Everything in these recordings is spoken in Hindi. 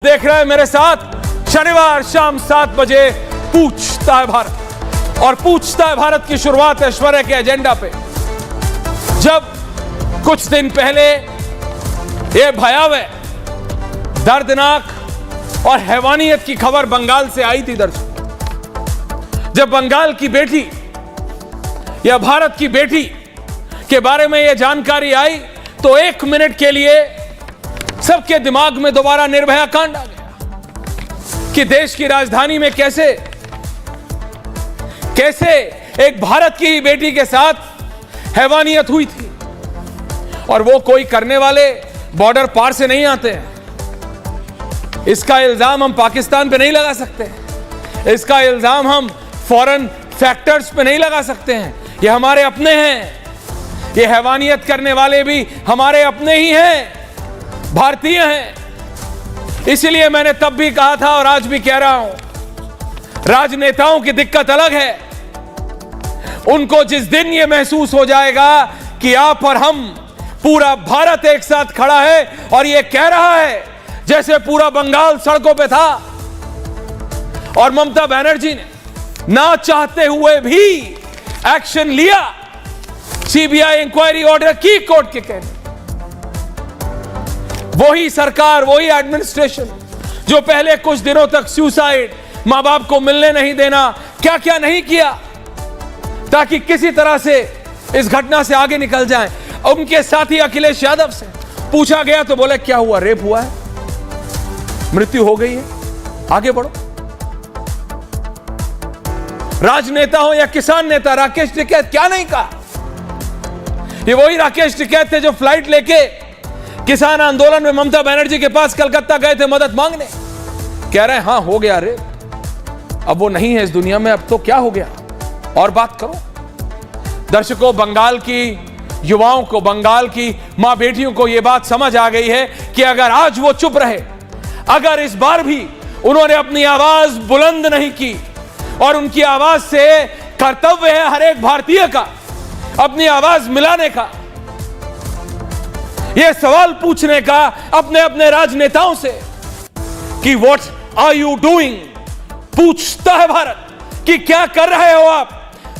देख रहे हैं मेरे साथ शनिवार शाम 7 बजे पूछता है भारत। और पूछता है भारत की शुरुआत ऐश्वर्या के एजेंडा पे। जब कुछ दिन पहले यह भयावह, दर्दनाक और हैवानियत की खबर बंगाल से आई थी दर्शक, जब बंगाल की बेटी या भारत की बेटी के बारे में यह जानकारी आई तो 1 मिनट के लिए सबके दिमाग में दोबारा निर्भया कांड आ गया कि देश की राजधानी में कैसे एक भारत की ही बेटी के साथ हैवानियत हुई थी। और वो कोई करने वाले बॉर्डर पार से नहीं आते हैं। इसका इल्जाम हम पाकिस्तान पे नहीं लगा सकते, इसका इल्जाम हम फॉरेन फैक्टर्स पे नहीं लगा सकते हैं। ये हमारे अपने हैं, ये हैवानियत करने वाले भी हमारे अपने ही हैं, भारतीय हैं। इसलिए मैंने तब भी कहा था और आज भी कह रहा हूं, राजनेताओं की दिक्कत अलग है। उनको जिस दिन यह महसूस हो जाएगा कि आप और हम, पूरा भारत एक साथ खड़ा है और यह कह रहा है जैसे पूरा बंगाल सड़कों पे था और ममता बनर्जी ने ना चाहते हुए भी एक्शन लिया, सीबीआई इंक्वायरी ऑर्डर की कोर्ट के कहने। वही सरकार, वही एडमिनिस्ट्रेशन जो पहले कुछ दिनों तक सुसाइड, मां बाप को मिलने नहीं देना, क्या क्या नहीं किया ताकि किसी तरह से इस घटना से आगे निकल जाएं। उनके साथी अखिलेश यादव से पूछा गया तो बोले क्या हुआ, रेप हुआ है, मृत्यु हो गई है, आगे बढ़ो। राजनेता हो या किसान नेता, राकेश टिकैत क्या नहीं कहा। ये वही राकेश टिकैत थे जो फ्लाइट लेके किसान आंदोलन में ममता बनर्जी के पास कलकत्ता गए थे मदद मांगने। कह रहे हैं हां हो गया रे, अब वो नहीं है इस दुनिया में, अब तो क्या हो गया, और बात करो। दर्शकों, बंगाल की युवाओं को, बंगाल की मां बेटियों को यह बात समझ आ गई है कि अगर आज वो चुप रहे, अगर इस बार भी उन्होंने अपनी आवाज बुलंद नहीं की, और उनकी आवाज से कर्तव्य है हर एक भारतीय का अपनी आवाज मिलाने का, यह सवाल पूछने का अपने अपने राजनेताओं से कि व्हाट आर यू डूइंग। पूछता है भारत कि क्या कर रहे हो आप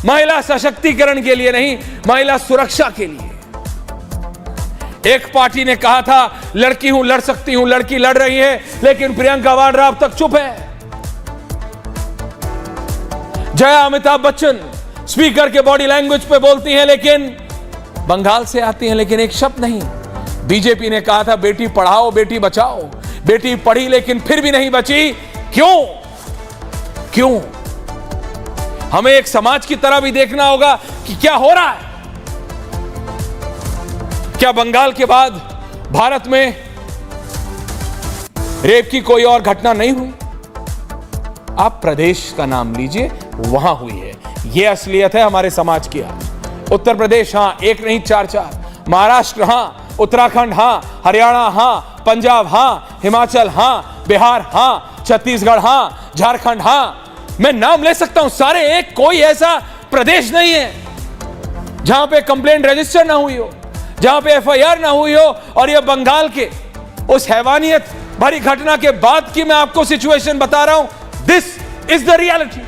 महिला सशक्तिकरण के लिए, नहीं महिला सुरक्षा के लिए। एक पार्टी ने कहा था लड़की हूं, लड़ सकती हूं, लड़की लड़ रही है, लेकिन प्रियंका वाड्रा अब तक चुप है। जया अमिताभ बच्चन स्पीकर के बॉडी लैंग्वेज पे बोलती हैं, लेकिन बंगाल से आती हैं, लेकिन एक शब्द नहीं। बीजेपी ने कहा था बेटी पढ़ाओ बेटी बचाओ, बेटी पढ़ी लेकिन फिर भी नहीं बची। क्यों? हमें एक समाज की तरह भी देखना होगा कि क्या हो रहा है। क्या बंगाल के बाद भारत में रेप की कोई और घटना नहीं हुई? आप प्रदेश का नाम लीजिए, वहां हुई है। यह असलियत है हमारे समाज की। उत्तर प्रदेश हां, एक नहीं 4-4, महाराष्ट्र हां, उत्तराखंड हां, हरियाणा हां, पंजाब हां, हिमाचल हां, बिहार हां, छत्तीसगढ़ हां, झारखंड हां, मैं नाम ले सकता हूं सारे। एक कोई ऐसा प्रदेश नहीं है जहां पे कंप्लेंट रजिस्टर ना हुई हो, जहां पे एफआईआर ना हुई हो। और यह बंगाल के उस हैवानियत भरी घटना के बाद की मैं आपको सिचुएशन बता रहा हूं। This is the reality.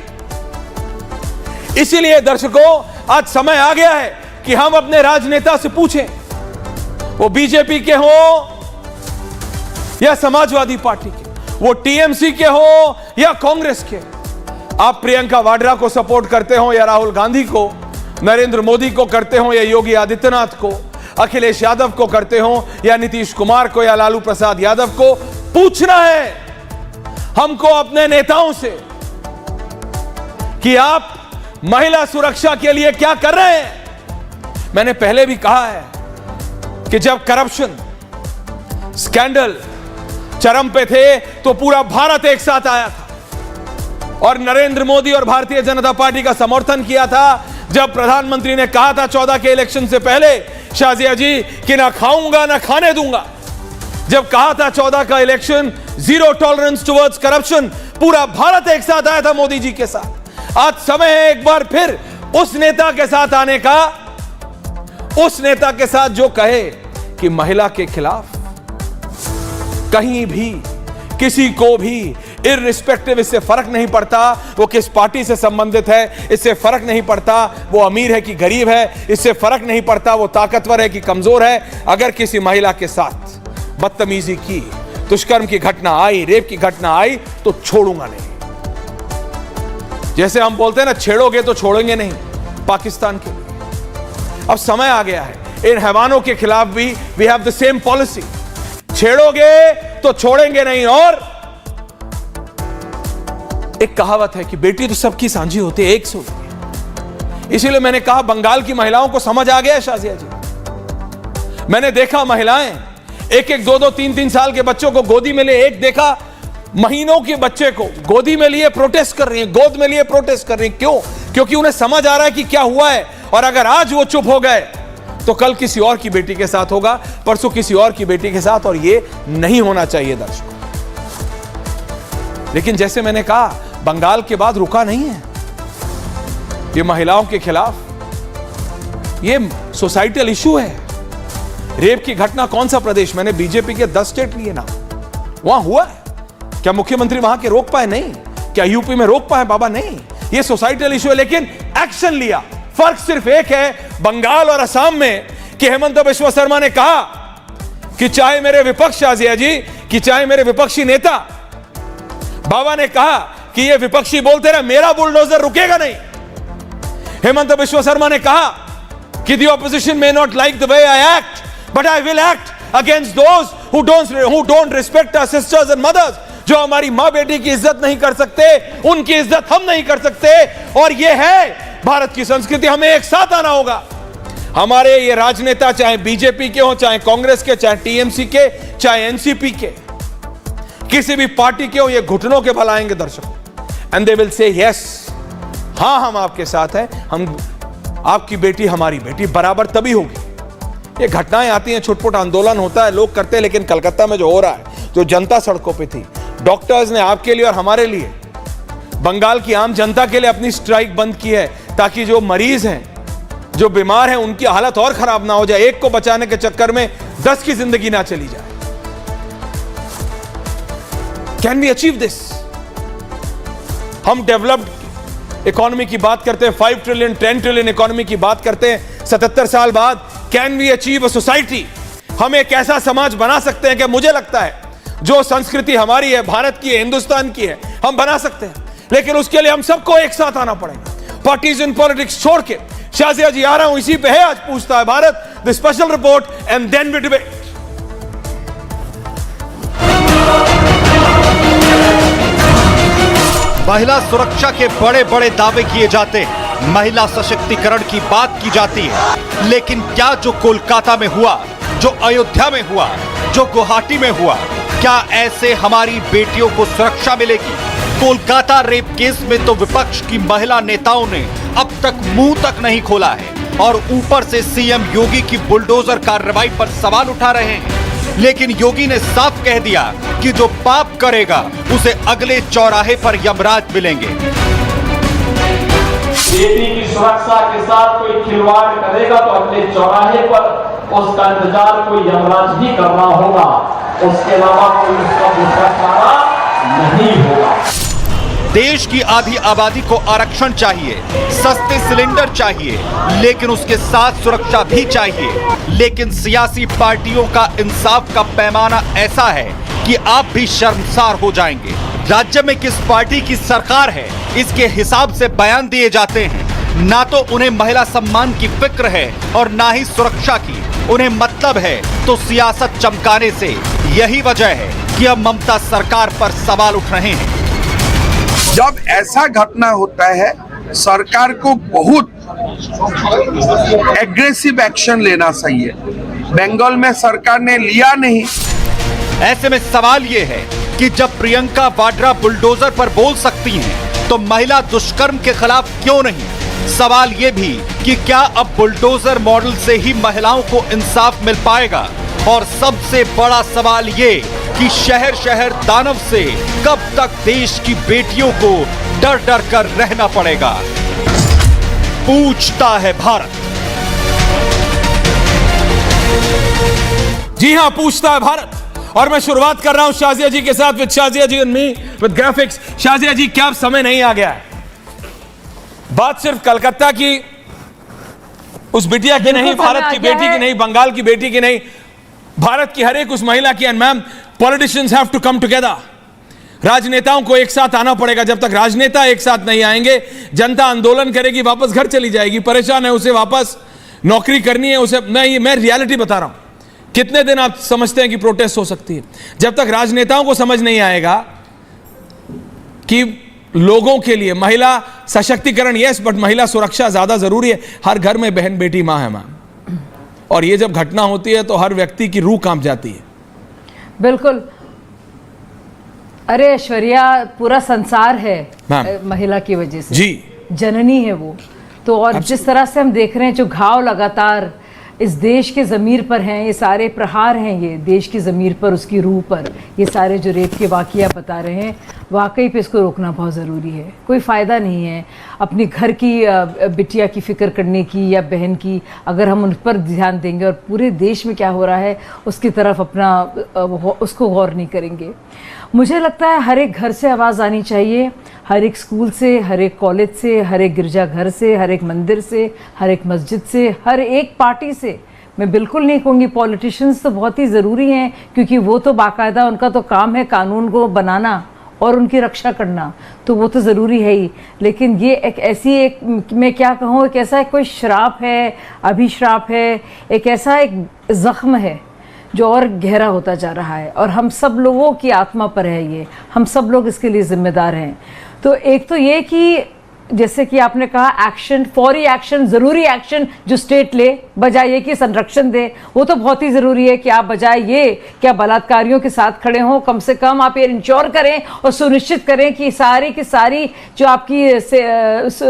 इसीलिए दर्शकों, आज समय आ गया है कि हम अपने राजनेता से पूछें, वो बीजेपी के हो या समाजवादी पार्टी के, वो टीएमसी के हो या कांग्रेस के, आप प्रियंका वाड्रा को सपोर्ट करते हो या राहुल गांधी को, नरेंद्र मोदी को करते हो या योगी आदित्यनाथ को, अखिलेश यादव को करते हो या नीतीश कुमार को या लालू प्रसाद यादव को, पूछना है हमको अपने नेताओं से कि आप महिला सुरक्षा के लिए क्या कर रहे हैं। मैंने पहले भी कहा है कि जब करप्शन स्कैंडल चरम पे थे तो पूरा भारत एक साथ आया था और नरेंद्र मोदी और भारतीय जनता पार्टी का समर्थन किया था। जब प्रधानमंत्री ने कहा था 14 के इलेक्शन से पहले, शाजिया जी, कि ना खाऊंगा ना खाने दूंगा, जब कहा था 14 का election zero tolerance towards corruption, पूरा भारत एक साथ आया था मोदी जी के साथ। आज समय है एक बार फिर उस नेता के साथ आने का, उस नेता के साथ जो कहे कि महिला के खिलाफ कहीं भी किसी को भी इररिस्पेक्टिव, इससे फर्क नहीं पड़ता वो किस पार्टी से संबंधित है, इससे फर्क नहीं पड़ता वो अमीर है कि गरीब है, इससे फर्क नहीं पड़ता वो ताकतवर है कि कमजोर है, अगर किसी महिला के साथ बदतमीजी की, दुष्कर्म की घटना आई, रेप की घटना आई, तो छोड़ूंगा नहीं। जैसे हम बोलते हैं ना, छेड़ोगे तो छोड़ेंगे नहीं, पाकिस्तान के लिए अब समय आ गया है। इन हैवानों के खिलाफ भी we have the same policy, छेड़ोगे तो छोड़ेंगे नहीं। और एक कहावत है कि बेटी तो सबकी सांझी होती है, एक से होती है। इसीलिए मैंने कहा बंगाल की महिलाओं को समझ आ गया है शाजिया जी। मैंने देखा महिलाएं एक एक, दो दो, तीन तीन साल के बच्चों को गोदी में लिए, एक देखा महीनों के बच्चे को गोदी में लिए प्रोटेस्ट कर रही हैं, गोद में लिए प्रोटेस्ट कर रही हैं। क्यों? क्योंकि उन्हें समझ आ रहा है कि क्या हुआ है, और अगर आज वो चुप हो गए तो कल किसी और की बेटी के साथ होगा, परसों किसी और की बेटी के साथ, और ये नहीं होना चाहिए दर्शकों। लेकिन जैसे मैंने कहा, बंगाल के बाद रुका नहीं है ये महिलाओं के खिलाफ, ये सोसाइटल इशू है। रेप की घटना कौन सा प्रदेश, मैंने बीजेपी के 10 स्टेट लिए ना, वहां हुआ है। क्या मुख्यमंत्री वहां के रोक पाए? नहीं। क्या यूपी में रोक पाए? बाबा नहीं। ये सोसाइटल इशू है, लेकिन एक्शन लिया। फर्क सिर्फ एक है बंगाल और असम में कि हेमंत बिश्वा शर्मा ने कहा कि चाहे मेरे विपक्ष, शाजिया जी, कि चाहे मेरे विपक्षी नेता बाबा ने कहा कि ये विपक्षी बोलते रहे, मेरा बुलडोजर रुकेगा नहीं। हेमंत बिश्वा शर्मा ने कहा कि the opposition may not like the way I act, but I will act against those who don't respect our sisters and mothers. जो हमारी मां बेटी की इज्जत नहीं कर सकते, उनकी इज्जत हम नहीं कर सकते। और यह है भारत की संस्कृति, हमें एक साथ आना होगा। हमारे ये राजनेता, चाहे बीजेपी के हो, चाहे कांग्रेस के, चाहे टीएमसी के, चाहे एनसीपी के, किसी भी पार्टी के हो, ये घुटनों के बल आएंगे दर्शकों, and they will say yes, हां हम आपके साथ हैं, हम आपकी बेटी हमारी बेटी बराबर तभी होगी। ये घटनाएं आती हैं, छुटपुट आंदोलन होता है, लोग करते हैं, लेकिन कलकत्ता में जो हो रहा है, जो जनता सड़कों पे थी, डॉक्टर्स ने आपके लिए और हमारे लिए, बंगाल की आम जनता के लिए अपनी स्ट्राइक बंद की है, ताकि जो मरीज हैं, जो बीमार हैं, उनकी हालत और खराब ना हो जाए। एक को बचाने के चक्कर में 10 की जिंदगी ना चली जाए। Can we achieve this? हम डेवलप्ड इकोनॉमी की बात करते हैं, 5 ट्रिलियन 10 ट्रिलियन इकोनॉमी की बात करते हैं 77 साल बाद। Can we achieve a society? हम एक ऐसा समाज बना सकते हैं कि मुझे लगता है जो संस्कृति हमारी है, भारत की है, हिंदुस्तान की है, हम बना सकते हैं। लेकिन उसके लिए हम सबको एक साथ आना पड़ेगा, पार्टीजन पॉलिटिक्स छोड़ के। शाजिया जी आ रहा हूं, इसी पे है आज पूछता है Bharat, the special report, and then we debate. महिला सुरक्षा के बड़े बड़े दावे किए जाते हैं, महिला सशक्तिकरण की बात की जाती है, लेकिन क्या जो कोलकाता में हुआ, जो अयोध्या में हुआ, जो गुवाहाटी में हुआ, क्या ऐसे हमारी बेटियों को सुरक्षा मिलेगी? कोलकाता रेप केस में तो विपक्ष की महिला नेताओं ने अब तक मुंह तक नहीं खोला है, और ऊपर से सीएम योगी की बुलडोजर कार्रवाई पर सवाल उठा रहे हैं। लेकिन योगी ने साफ कह दिया कि जो पाप करेगा उसे अगले चौराहे पर यमराज मिलेंगे। बेटी की सुरक्षा के साथ कोई खिलवाड़ करेगा तो अगले चौराहे पर उसका इंतजार कोई यमराज भी करना होगा, उसके अलावा कोई उसका दूसरा चारा नहीं होगा। देश की आधी आबादी को आरक्षण चाहिए, सस्ते सिलेंडर चाहिए, लेकिन उसके साथ सुरक्षा भी चाहिए। लेकिन सियासी पार्टियों का इंसाफ का पैमाना ऐसा है कि आप भी शर्मसार हो जाएंगे। राज्य में किस पार्टी की सरकार है, इसके हिसाब से बयान दिए जाते हैं। ना तो उन्हें महिला सम्मान की फिक्र है और ना ही सुरक्षा की। उन्हें मतलब है तो सियासत चमकाने से। यही वजह है कि अब ममता सरकार पर सवाल उठ रहे हैं। जब ऐसा घटना होता है, सरकार को बहुत एग्रेसिव एक्शन लेना चाहिए। बंगाल में सरकार ने लिया नहीं। ऐसे में सवाल ये है कि जब प्रियंका वाड्रा बुलडोजर पर बोल सकती हैं, तो महिला दुष्कर्म के खिलाफ क्यों नहीं? सवाल ये भी कि क्या अब बुलडोजर मॉडल से ही महिलाओं को इंसाफ मिल पाएगा? और सबसे बड़ा सवाल ये कि शहर शहर दानव से कब तक देश की बेटियों को डर डर कर रहना पड़ेगा? पूछता है भारत। जी हां, पूछता है भारत। और मैं शुरुआत कर रहा हूं शाजिया जी के साथ, with Shazia ji and me with graphics. Shazia ji, क्या अब समय नहीं आ गया है? बात सिर्फ कलकत्ता की उस बिटिया की नहीं, भारत की बेटी की नहीं, बंगाल की बेटी की नहीं, भारत की हर एक उस महिला की। And ma'am, politicians have to come together. राजनेताओं को एक साथ आना पड़ेगा। जब तक राजनेता एक साथ नहीं आएंगे, जनता आंदोलन करेगी, वापस घर चली जाएगी, परेशान है, उसे वापस नौकरी करनी है उसे। मैं रियलिटी बता रहा हूं। कितने दिन आप समझते हैं कि प्रोटेस्ट हो सकती है? जब तक राजनेताओं को समझ नहीं आएगा कि लोगों के लिए महिला सशक्तिकरण यस, बट महिला सुरक्षा ज्यादा जरूरी है। हर घर में बहन बेटी मां है मैम, और ये जब घटना होती है तो हर व्यक्ति की रूह कांप जाती है। बिल्कुल। अरे ऐश्वर्या, पूरा संसार है महिला की वजह से जी, जननी है वो तो। और जिस तरह से हम देख रहे हैं, जो घाव लगातार इस देश के ज़मीर पर हैं, ये सारे प्रहार हैं, ये देश की ज़मीर पर, उसकी रूह पर, ये सारे जो रेप के वाक़या बता रहे हैं, वाकई पे इसको रोकना बहुत ज़रूरी है। कोई फ़ायदा नहीं है अपनी घर की बिटिया की फ़िक्र करने की या बहन की, अगर हम उन पर ध्यान देंगे और पूरे देश में क्या हो रहा है उसकी तरफ अपना उसको गौर नहीं करेंगे। मुझे लगता है हर एक घर से आवाज़ आनी चाहिए, हर एक स्कूल से, हर एक कॉलेज से, हर एक गिरजाघर से, हर एक मंदिर से, हर एक मस्जिद से, हर एक पार्टी से। मैं बिल्कुल नहीं कहूँगी पॉलिटिशियंस तो बहुत ही ज़रूरी हैं, क्योंकि वो तो बाकायदा उनका तो काम है कानून को बनाना और उनकी रक्षा करना, तो वो तो ज़रूरी है ही। लेकिन ये एक ऐसी, एक मैं क्या कहूँ, एक ऐसा कोई श्राप है, अभिश्राप है, एक ऐसा एक ज़ख्म है जो और गहरा होता जा रहा है, और हम सब लोगों की आत्मा पर है ये, हम सब लोग इसके लिए जिम्मेदार हैं। तो एक तो ये कि जैसे कि आपने कहा, एक्शन, फौरी एक्शन, ज़रूरी एक्शन जो स्टेट ले, बजाय ये कि संरक्षण दे, वो तो बहुत ही ज़रूरी है कि आप बजाय ये क्या बलात्कारियों के साथ खड़े हों, कम से कम आप ये इंश्योर करें और सुनिश्चित करें कि सारी की सारी जो आपकी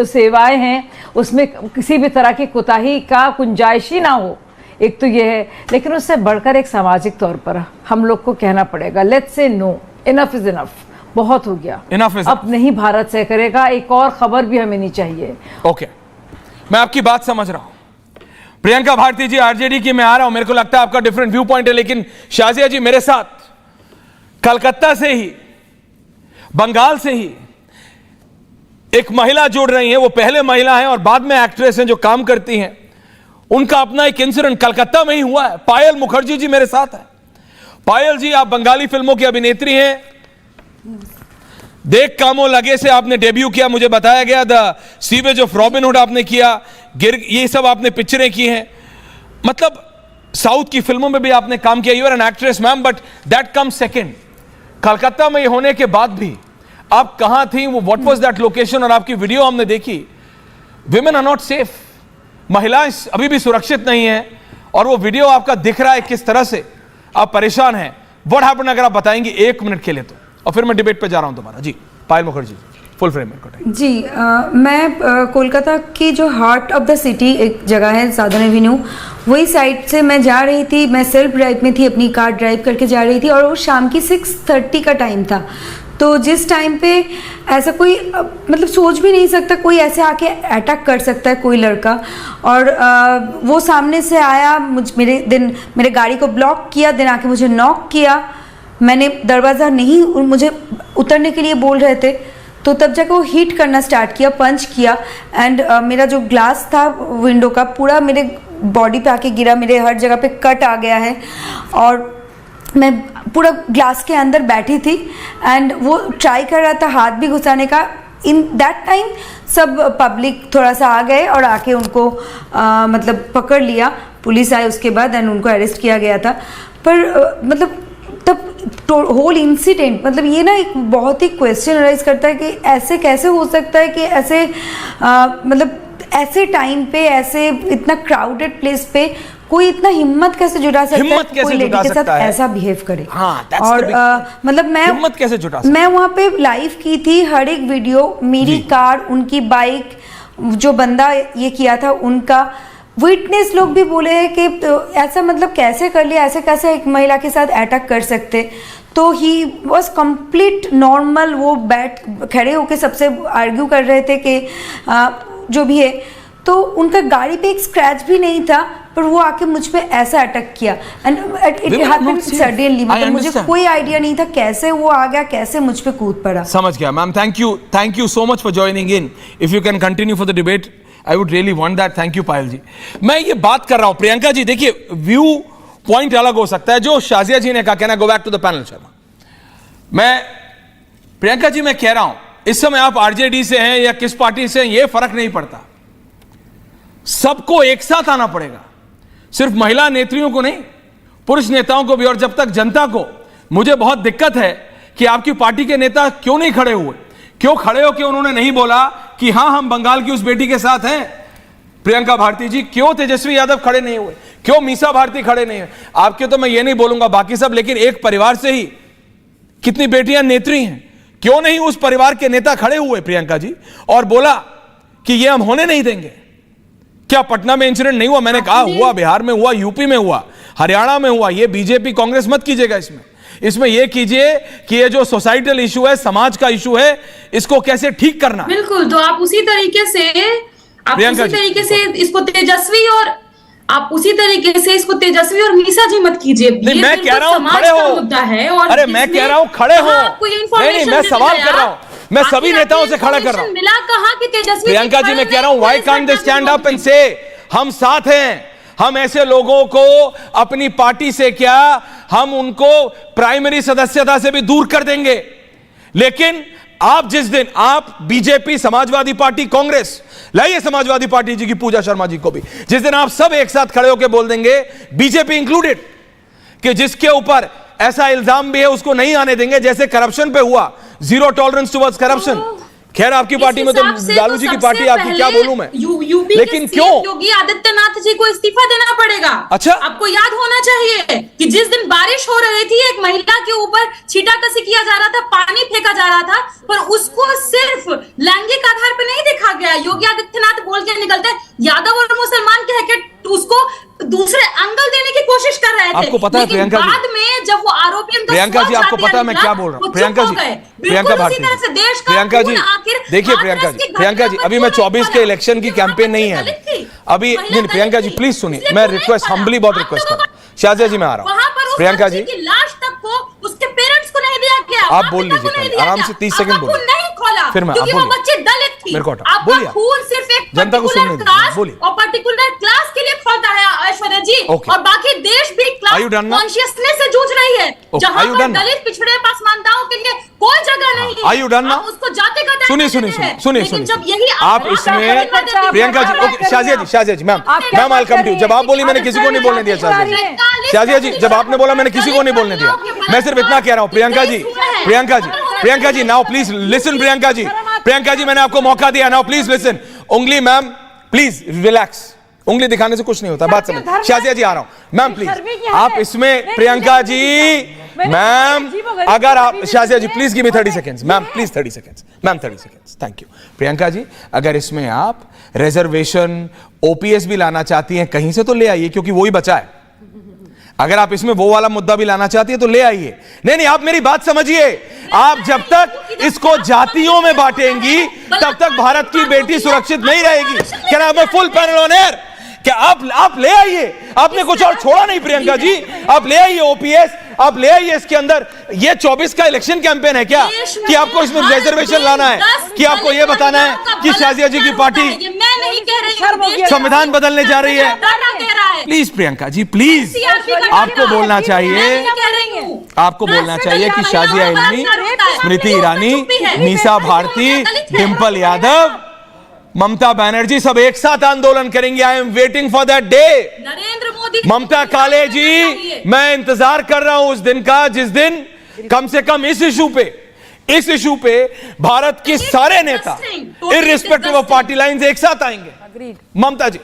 सेवाएं हैं उसमें किसी भी तरह की कोताही का गुंजाइश ही ना हो। एक तो ये है, लेकिन उससे बढ़कर एक सामाजिक तौर पर हम लोग को कहना पड़ेगा, let's say no, enough is enough, बहुत हो गया, इनफ इज अब नहीं भारत से करेगा। एक और खबर भी हमें नहीं चाहिए। ओके, मैं आपकी बात समझ रहा हूं। प्रियंका भारती जी, आरजेडी की, मैं आ रहा हूं, मेरे को लगता है आपका डिफरेंट व्यू पॉइंट है, लेकिन शाजिया जी मेरे साथ कलकत्ता से ही, बंगाल से ही एक महिला जुड़ रही है। वो पहले महिला है और बाद में एक्ट्रेस हैं जो काम करती हैं। उनका अपना एक इंसिडेंट कलकत्ता में ही हुआ है। पायल मुखर्जी जी मेरे साथ है। पायल जी, आप बंगाली फिल्मों की अभिनेत्री हैं। देख कामों लगे से आपने डेब्यू किया, मुझे बताया गया। The sewage of robin hood आपने किया, ये सब आपने पिक्चरें की हैं। मतलब साउथ की फिल्मों में भी आपने काम किया। You are an actress ma'am, but that come second. Calcutta में होने के बाद भी आप कहां थी? वो व्हाट वाज दैट लोकेशन? और आपकी वीडियो हमने देखी। विमेन आर नॉट सेफ, महिलाएं अभी भी सुरक्षित नहीं है, और वो वीडियो आपका दिख रहा है किस तरह से आप परेशान हैं। व्हाट हैपेंड अगर आप बताएंगे 1 मिनट के लिए तो, और फिर मैं डिबेट पे जा रहा हूं दोबारा। जी पायल मुखर्जी, फुल फ्रेम में। जी मैं कोलकाता की जो हार्ट ऑफ द सिटी एक जगह है, साधन एवेन्यू, वही साइड से मैं जा रही थी। मैं सेल्फ ड्राइव में थी, अपनी कार ड्राइव करके जा रही थी, और वो शाम की 6:30 का टाइम था। तो जिस टाइम पे ऐसा कोई मतलब सोच भी नहीं सकता कोई ऐसे आके अटैक कर सकता है कोई लड़का, और वो सामने से आया, मेरे गाड़ी को ब्लॉक किया, देन आके मुझे नॉक किया। मैंने दरवाज़ा नहीं, मुझे उतरने के लिए बोल रहे थे, तो तब जाकर वो हिट करना स्टार्ट किया, पंच किया, एंड मेरा जो ग्लास था विंडो का पूरा मेरे बॉडी पे आके गिरा। मेरे हर जगह पे कट आ गया है, और मैं पूरा ग्लास के अंदर बैठी थी, एंड वो ट्राई कर रहा था हाथ भी घुसाने का। इन दैट टाइम सब पब्लिक थोड़ा सा आ गए और आके उनको मतलब पकड़ लिया। पुलिस आई उसके बाद, एंड उनको अरेस्ट किया गया था। पर मतलब तब होल इंसिडेंट, मतलब ये ना एक बहुत ही क्वेश्चन राइज करता है कि ऐसे कैसे हो सकता है कि ऐसे मतलब ऐसे टाइम पे, ऐसे इतना क्राउडेड प्लेस पे कोई इतना हिम्मत कैसे जुटा सकता है कोई लेडी के साथ ऐसा बिहेव करे। और मतलब मैं हिम्मत कैसे जुटा सकता है? मैं वहाँ पे लाइव की थी हर एक वीडियो, मेरी कार, उनकी बाइक, जो बंदा ये किया था उनका। विटनेस लोग भी बोले हैं कि ऐसा मतलब कैसे कर लिया, ऐसे कैसे एक महिला के साथ अटैक कर सकते। तो ही वॉज कंप्लीट नॉर्मल, वो खड़े होके सबसे आर्ग्यू कर रहे थे कि जो भी है। तो उनका गाड़ी पे एक स्क्रैच भी नहीं था, पर वो आके मुझ पे ऐसा अटैक किया एंड इट हैपेंड सडनली, मतलब मुझे कोई आइडिया नहीं था कैसे वो आ गया, कैसे मुझ पे कूद पड़ा। समझ गया ma'am, thank you so much for joining in. If you can continue for the debate I would really want that. Thank you Payal ji. मैं ये बात कर रहा हूं प्रियंका जी, देखिए व्यू पॉइंट अलग हो सकता है। जो शाजिया जी ने कहा, कहना go back to the panel Sharma. मैं प्रियंका जी मैं कह रहा हूं इस समय आप आरजेडी से हैं या किस पार्टी से हैं ये फर्क नहीं पड़ता, सबको एक साथ आना पड़ेगा, सिर्फ महिला नेत्रियों को नहीं, पुरुष नेताओं को भी। और जब तक जनता को, मुझे बहुत दिक्कत है कि आपकी पार्टी के नेता क्यों नहीं खड़े हुए, क्यों खड़े हो कि उन्होंने नहीं बोला कि हां हम बंगाल की उस बेटी के साथ हैं प्रियंका भारती जी, क्यों तेजस्वी यादव खड़े नहीं हुए, क्यों मीसा भारती खड़े नहीं हुए। आपके तो मैं ये नहीं बोलूंगा बाकी सब, लेकिन एक परिवार से ही कितनी बेटियां नेत्री हैं, क्यों नहीं उस परिवार के नेता खड़े हुए प्रियंका जी और बोला कि ये हम होने नहीं देंगे। क्या पटना में इंसिडेंट नहीं हुआ? मैंने कहा हुआ, बिहार में हुआ, यूपी में हुआ, हरियाणा में हुआ। ये बीजेपी कांग्रेस मत कीजिएगा इसमें ये कीजिए कि ये जो सोसाइटल इशू है, समाज का इशू है, इसको कैसे ठीक करना। बिल्कुल, तो आप उसी तरीके से इसको तेजस्वी और आप उसी तरीके से इसको तेजस्वी और मीसा जी मत कीजिए। नहीं, मैं कह रहा हूं खड़े हो, मुद्दा है। और अरे मैं कह रहा हूं खड़े हो, नहीं मैं सवाल कर रहा हूं, मैं सभी नेताओं से खड़ा कर रहा हूं। मिला कहा कि तेजस्वी प्रियंका जी मैं कह रहा हूं why can't they stand up and से हम साथ हैं, हम ऐसे लोगों को अपनी पार्टी से क्या, हम उनको प्राइमरी सदस्यता से भी दूर कर देंगे। लेकिन आप जिस दिन आप बीजेपी, समाजवादी पार्टी, कांग्रेस, लाइए समाजवादी पार्टी जी की पूजा शर्मा जी को भी, जिस दिन आप सब एक साथ खड़े होकर बोल देंगे, बीजेपी इंक्लूडेड, कि जिसके ऊपर ऐसा इल्जाम भी है उसको नहीं आने देंगे, जैसे करप्शन पे हुआ, जीरो टॉलरेंस टुवर्ड्स करप्शन। खैर आपकी पार्टी में तो लालू जी की पार्टी, आपकी क्या बोलूं मैं, लेकिन क्यों योगी आदित्यनाथ जी को इस्तीफा देना पड़ेगा। अच्छा, आपको याद होना चाहिए कि जिस दिन बारिश हो रही थी, एक महिला के ऊपर छींटाकसी किया जा रहा था, पानी फेंका जा रहा था, पर उसको सिर्फ लैंगिक आधार पर नहीं देखा गया। योगी आदित्यनाथ बोल के निकलते यादव और मुसलमान कह के उसको दूसरे एंगल देने की कोशिश कर रहे थे। आपको पता है प्रियंका जी, बाद में जब वो आरोपी, प्रियंका जी आपको पता है मैं क्या बोल रहा हूँ, प्रियंका जी, प्रियंका भारती, प्रियंका जी देखिए, प्रियंका जी अभी मैं 24 के इलेक्शन की कैंपेन नहीं है अभी, नहीं प्रियंका जी प्लीज सुनिए, मैं रिक्वेस्ट हम्बली बहुत रिक्वेस्ट कर रहा हूँ। शाजिया जी मैं आ रहा हूँ, प्रियंका जी लाश तक को उसके पेरेंट्स को नहीं दिया गया, आप बोल लीजिए आराम से 30 सेकंड बोलिए, फिर मैं क्योंकि वो बच्चे दलित थी। मेरे को बोलिए, खून सिर्फ एक जनता को सुनने दीजिए, बोलिए। और पर्टिकुलर क्लास के लिए खोलता है ऐश्वर्या जी, और बाकी देश भी क्लास कॉन्शियसनेस से जूझ रही है, जहां पर दलित पिछड़े पसमानताओं के लिए कोई जगह नहीं है। Are you done now? उसको जाते का सुनिए आप इसमें Priyanka ji, okay Shazia ji ma'am I come to. जब आप बोली मैंने किसी को नहीं बोलने दिया, शाजिया जी जब आपने बोला मैंने किसी को नहीं बोलने दिया, मैं सिर्फ इतना कह रहा हूं Priyanka ji now please listen. Priyanka ji मैंने आपको मौका दिया, नाउ प्लीज लिसन। उंगली मैम प्लीज रिलैक्स, उंगली दिखाने से कुछ नहीं होता, बात समझ। शाजिया जी आ रहा हूं मैम प्लीज, आप इसमें प्रियंका जी मैम अगर आप, Shazia ji please give me 30 seconds ma'am, please 30 seconds ma'am, 30 seconds, thank you. Priyanka ji अगर इसमें आप रिजर्वेशन ओपीएस भी लाना चाहती हैं कहीं से तो ले आइए, क्योंकि वो ही बचा है। अगर आप इसमें वो वाला मुद्दा भी लाना चाहती है तो ले आइए। नहीं आप मेरी बात समझिए, आप जब तक इसको जातियों में बांटेंगी तब तक भारत की बेटी सुरक्षित नहीं रहेगी। क्या नाम है फुल पैनल ऑन एयर, क्या आप ले आइए, आपने कुछ और छोड़ा नहीं प्रियंका जी, आप ले आइए ओपीएस, आप ले आइए इसके अंदर। ये 24 का इलेक्शन कैंपेन है क्या कि आपको इसमें रिजर्वेशन लाना है, कि आपको ये बताना है कि शाजिया जी की पार्टी संविधान बदलने जा रही है? प्लीज प्रियंका जी प्लीज, आपको बोलना चाहिए, आपको बोलना चाहिए कि शाजिया इल्मी, स्मृति ईरानी, मीसा भारती, डिंपल यादव, ममता बनर्जी सब एक साथ आंदोलन करेंगे। I am waiting for that day. Narendra Modi, Mamta Kale ji मैं इंतजार कर रहा हूं उस दिन का जिस दिन कम से कम इस इशू पे भारत के सारे नेता इररिस्पेक्टिव ऑफ पार्टी लाइंस एक साथ आएंगे। ममता जी।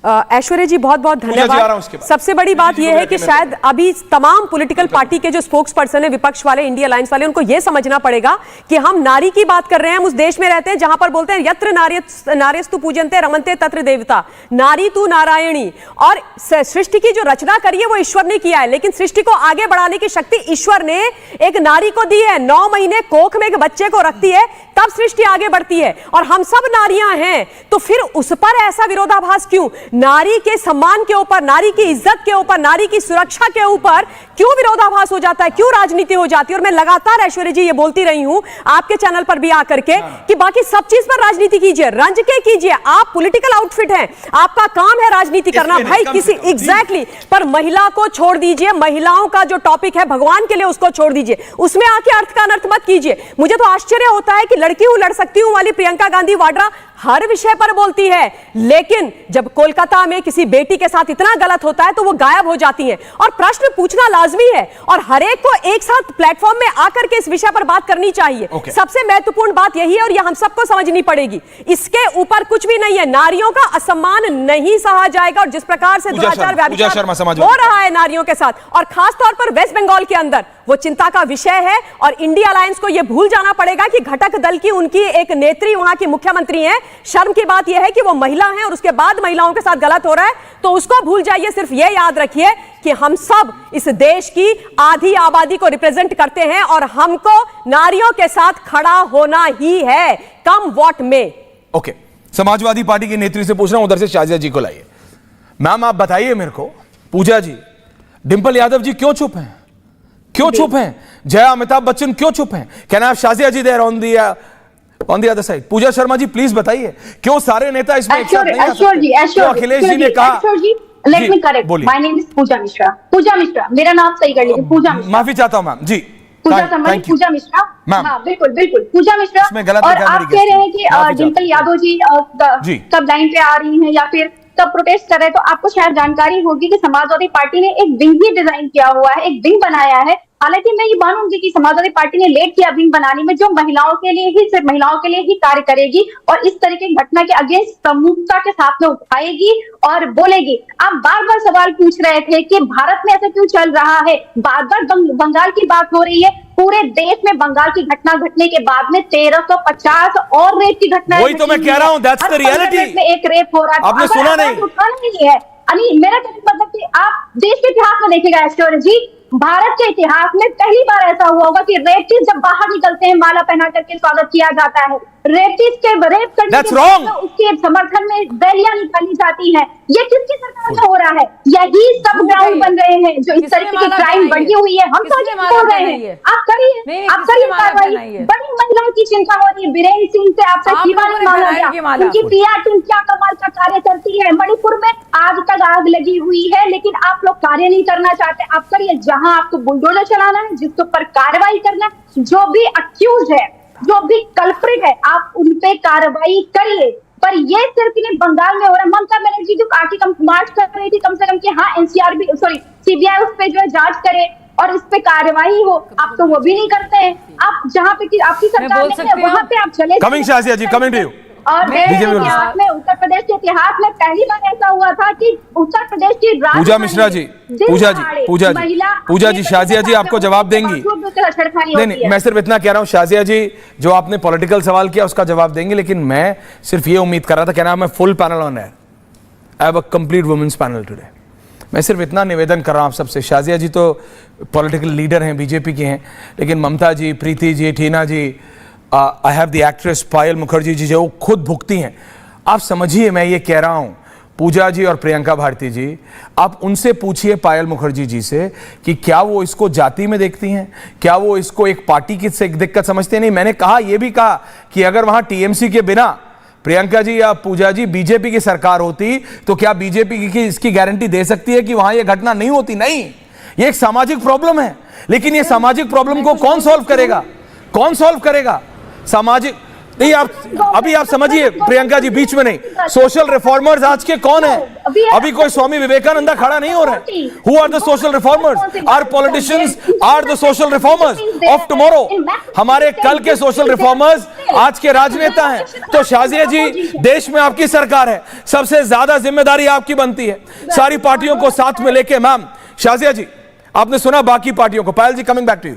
ऐश्वर्या जी बहुत बहुत धन्यवाद। सबसे बड़ी बात यह है कि शायद अभी तमाम पॉलिटिकल पार्टी के जो स्पोक्स पर्सन है, विपक्ष वाले, इंडिया अलायंस वाले, उनको यह समझना पड़ेगा कि हम नारी की बात कर रहे हैं। हम उस देश में रहते हैं जहां पर बोलते हैं यत्र नार्यस्तु पूजन्ते रमन्ते तत्र देवता, नारी तू नारायणी। और सृष्टि की जो रचना करी है वो ईश्वर ने किया है, लेकिन सृष्टि को आगे बढ़ाने की शक्ति ईश्वर ने एक नारी को दी है। 9 महीने कोख में एक बच्चे को रखती है तब सृष्टि आगे बढ़ती है, और हम सब नारियां हैं, तो फिर उस पर ऐसा विरोधाभास क्यों? नारी के सम्मान के ऊपर, नारी की इज्जत के ऊपर, नारी की सुरक्षा के ऊपर क्यों विरोधाभास हो जाता है, क्यों राजनीति हो जाती है। और मैं लगातार ऐश्वर्या जी ये बोलती रही हूं आपके चैनल पर भी आकर के कि बाकी सब चीज पर राजनीति कीजिए, रंज के कीजिए, आप पॉलिटिकल आउटफिट हैं, आपका काम है राजनीति करना भाई किसी एग्जैक्टली पर महिला को छोड़ दीजिए, महिलाओं का जो टॉपिक है भगवान के लिए उसको छोड़ दीजिए, उसमें आके अर्थ का अनर्थ मत कीजिए। मुझे तो आश्चर्य होता है कि लड़की हूं लड़ सकती हूं वाली प्रियंका गांधी वाड्रा हर विषय पर बोलती है, लेकिन जब कोलकाता में किसी बेटी के साथ इतना गलत होता है तो वो गायब हो जाती हैं। और प्रश्न पूछना लाजमी है और हर एक को एक साथ प्लेटफॉर्म में आकर के इस विषय पर बात करनी चाहिए। सबसे महत्वपूर्ण बात यही है और यह हम सबको समझनी पड़ेगी, इसके ऊपर कुछ भी नहीं है, नारियों का असम्मान नहीं सहा जाएगा। और जिस प्रकार से दुराचार व्यभिचार हो रहा है नारियों के साथ और खास तौर पर वेस्ट बंगाल के अंदर, वो चिंता का विषय है। और इंडिया अलायंस को यह भूल जाना पड़ेगा कि घटक दल की उनकी एक नेत्री वहां की मुख्यमंत्री हैं। शर्म की बात यह है कि वो महिला हैं और उसके बाद महिलाओं के साथ गलत हो रहा है, तो उसको भूल जाइए। सिर्फ यह याद रखिए कि हम सब इस देश की आधी आबादी को रिप्रेजेंट करते हैं और हमको नारियों के साथ खड़ा होना ही है, कम वॉट में। ओके, समाजवादी पार्टी की नेत्री से पूछ रहा हूं, उधर से शाजिया जी को लाइए। मैम आप बताइए मेरे को, पूजा जी, डिंपल यादव जी क्यों चुप हैं, क्यों चुप हैं? जया अमिताभ बच्चन क्यों चुप हैं? Can I have Shazia ji there on the other side? Pooja Sharma ji please बताइए, क्यों सारे नेता इसमें एक साथ नहीं आ सकते? अखिलेश जी ने कहा, let me correct, my name is Pooja Mishra. Pooja Mishra, मेरा नाम सही कर लीजिए, पूजा मिश्रा। माफी चाहता हूं मैम जी, पूजा शर्मा, पूजा मिश्रा। हाँ बिल्कुल बिल्कुल, पूजा मिश्रा। और आप कह रहे हैं कि डिंपल यादव जी कब लाइन पे आ रही हैं या फिर कब प्रोटेस्ट कर रहे हैं, तो आपको शायद जानकारी होगी कि समाजवादी पार्टी ने एक विंग ही डिजाइन किया हुआ है, एक विंग बनाया है। हालांकि मैं ये मानूंगी कि समाजवादी पार्टी ने लेट किया विंग बनाने में, जो महिलाओं के लिए ही, सिर्फ महिलाओं के लिए ही कार्य करेगी और इस तरह की घटना के अगेंस्ट प्रमुखता के साथ में उठाएगी और बोलेगी। आप बार बार सवाल पूछ रहे थे कि भारत में ऐसा क्यों चल रहा है, बार बार बंगाल की बात हो रही है। पूरे देश में बंगाल की घटना घटने के बाद में 1350 और रेप की घटना, वही तो मैं कह रहा हूं, दैट्स द रियलिटी। में एक रेप हो रहा है, आपने सुना नहीं है। मेरा मतलब कि आप देश के इतिहास में देखिएगा ऐश्वर्या जी, भारत के इतिहास में पहली बार ऐसा हुआ होगा कि रेपटीज जब बाहर निकलते हैं माला पहना करके स्वागत किया जाता है, रेपटीज के रेप करने के उसके समर्थन में रैलियां निकाली जाती हैं। ये किसकी सरकार में हो रहा है? यही सब ग्राउंड बन रहे हैं जो इस तरीके की क्राइम बढ़ी हुई है। हम तो बोल रहे हैं आप करिए, आप करिए कार्रवाई। बड़ी महिलाओं की चिंता हो रही है, बीरेन सिंह से आपसे दीवानी मांगा गया, उनकी पीआर टीम क्या कमाल का कार्य करती है। मणिपुर में आज तक आग लगी हुई है लेकिन आप लोग कार्य नहीं करना चाहते। आप करिए, जहां आपको बुलडोजर चलाना है, जिसके ऊपर कार्रवाई करना है, जो भी अक्यूज है, जो भी कल्प्रिट है, आप उन पे कार्रवाई करिए। पर ये सिर्फ नहीं बंगाल में हो रहा। ममता बनर्जी जो आके मार्च कर रही थी, कम से कम कि हाँ एनसीआरबी सीबीआई उस पे जो है जांच करे और इस पे कार्रवाई हो, आप तो वो भी नहीं करते हैं। आप जहाँ पे आपकी सरकार नहीं है वहां पे आप चले। Coming Shazia ji, coming to you. और इतिहास में, उत्तर प्रदेश के इतिहास में पहली बार ऐसा हुआ था कि उत्तर प्रदेश की पूजा मिश्रा जी, पूजा जी, शाजिया जी आपको जवाब देंगी। नहीं, मैं सिर्फ इतना कह रहा हूं शाजिया जी, जो आपने पॉलिटिकल सवाल किया उसका जवाब देंगे, लेकिन मैं सिर्फ ये उम्मीद कर रहा था, कहना मैं full panel on air, I have a complete women's panel today. मैं सिर्फ इतना निवेदन कर रहा हूं आप सबसे, शाजिया जी तो पॉलिटिकल लीडर हैं, बीजेपी के हैं, लेकिन ममता जी, प्रीति जी, टीना जी, आई हैव द एक्ट्रेस पायल मुखर्जी जी, जो खुद भुगती हैं। आप समझिए मैं ये कह रहा हूं, पूजा जी और प्रियंका भारती जी, आप उनसे पूछिए पायल मुखर्जी जी से कि क्या वो इसको जाति में देखती हैं, क्या वो इसको एक पार्टी की से दिक्कत समझते हैं? नहीं, मैंने कहा, ये भी कहा कि अगर वहां टीएमसी के बिना प्रियंका जी या पूजा जी बीजेपी की सरकार होती तो क्या बीजेपी की इसकी गारंटी दे सकती है कि वहां ये घटना नहीं होती? नहीं, ये एक सामाजिक प्रॉब्लम है, लेकिन ये सामाजिक प्रॉब्लम को कौन सॉल्व करेगा? कौन सॉल्व करेगा सामाजिक? नहीं, आप अभी आप समझिए, प्रियंका जी बीच में नहीं, सोशल रिफॉर्मर्स आज के कौन है? अभी कोई स्वामी विवेकानंद खड़ा नहीं हो रहा है। Who are the social reformers? Are politicians are the social reformers of tomorrow. हमारे कल के सोशल रिफॉर्मर्स आज के राजनेता हैं। तो शाजिया जी, देश में आपकी सरकार है, सबसे ज्यादा जिम्मेदारी आपकी बनती है, सारी पार्टियों को साथ में लेके। मैम शाजिया जी, आपने सुना बाकी पार्टियों को। Payal ji, coming back to you.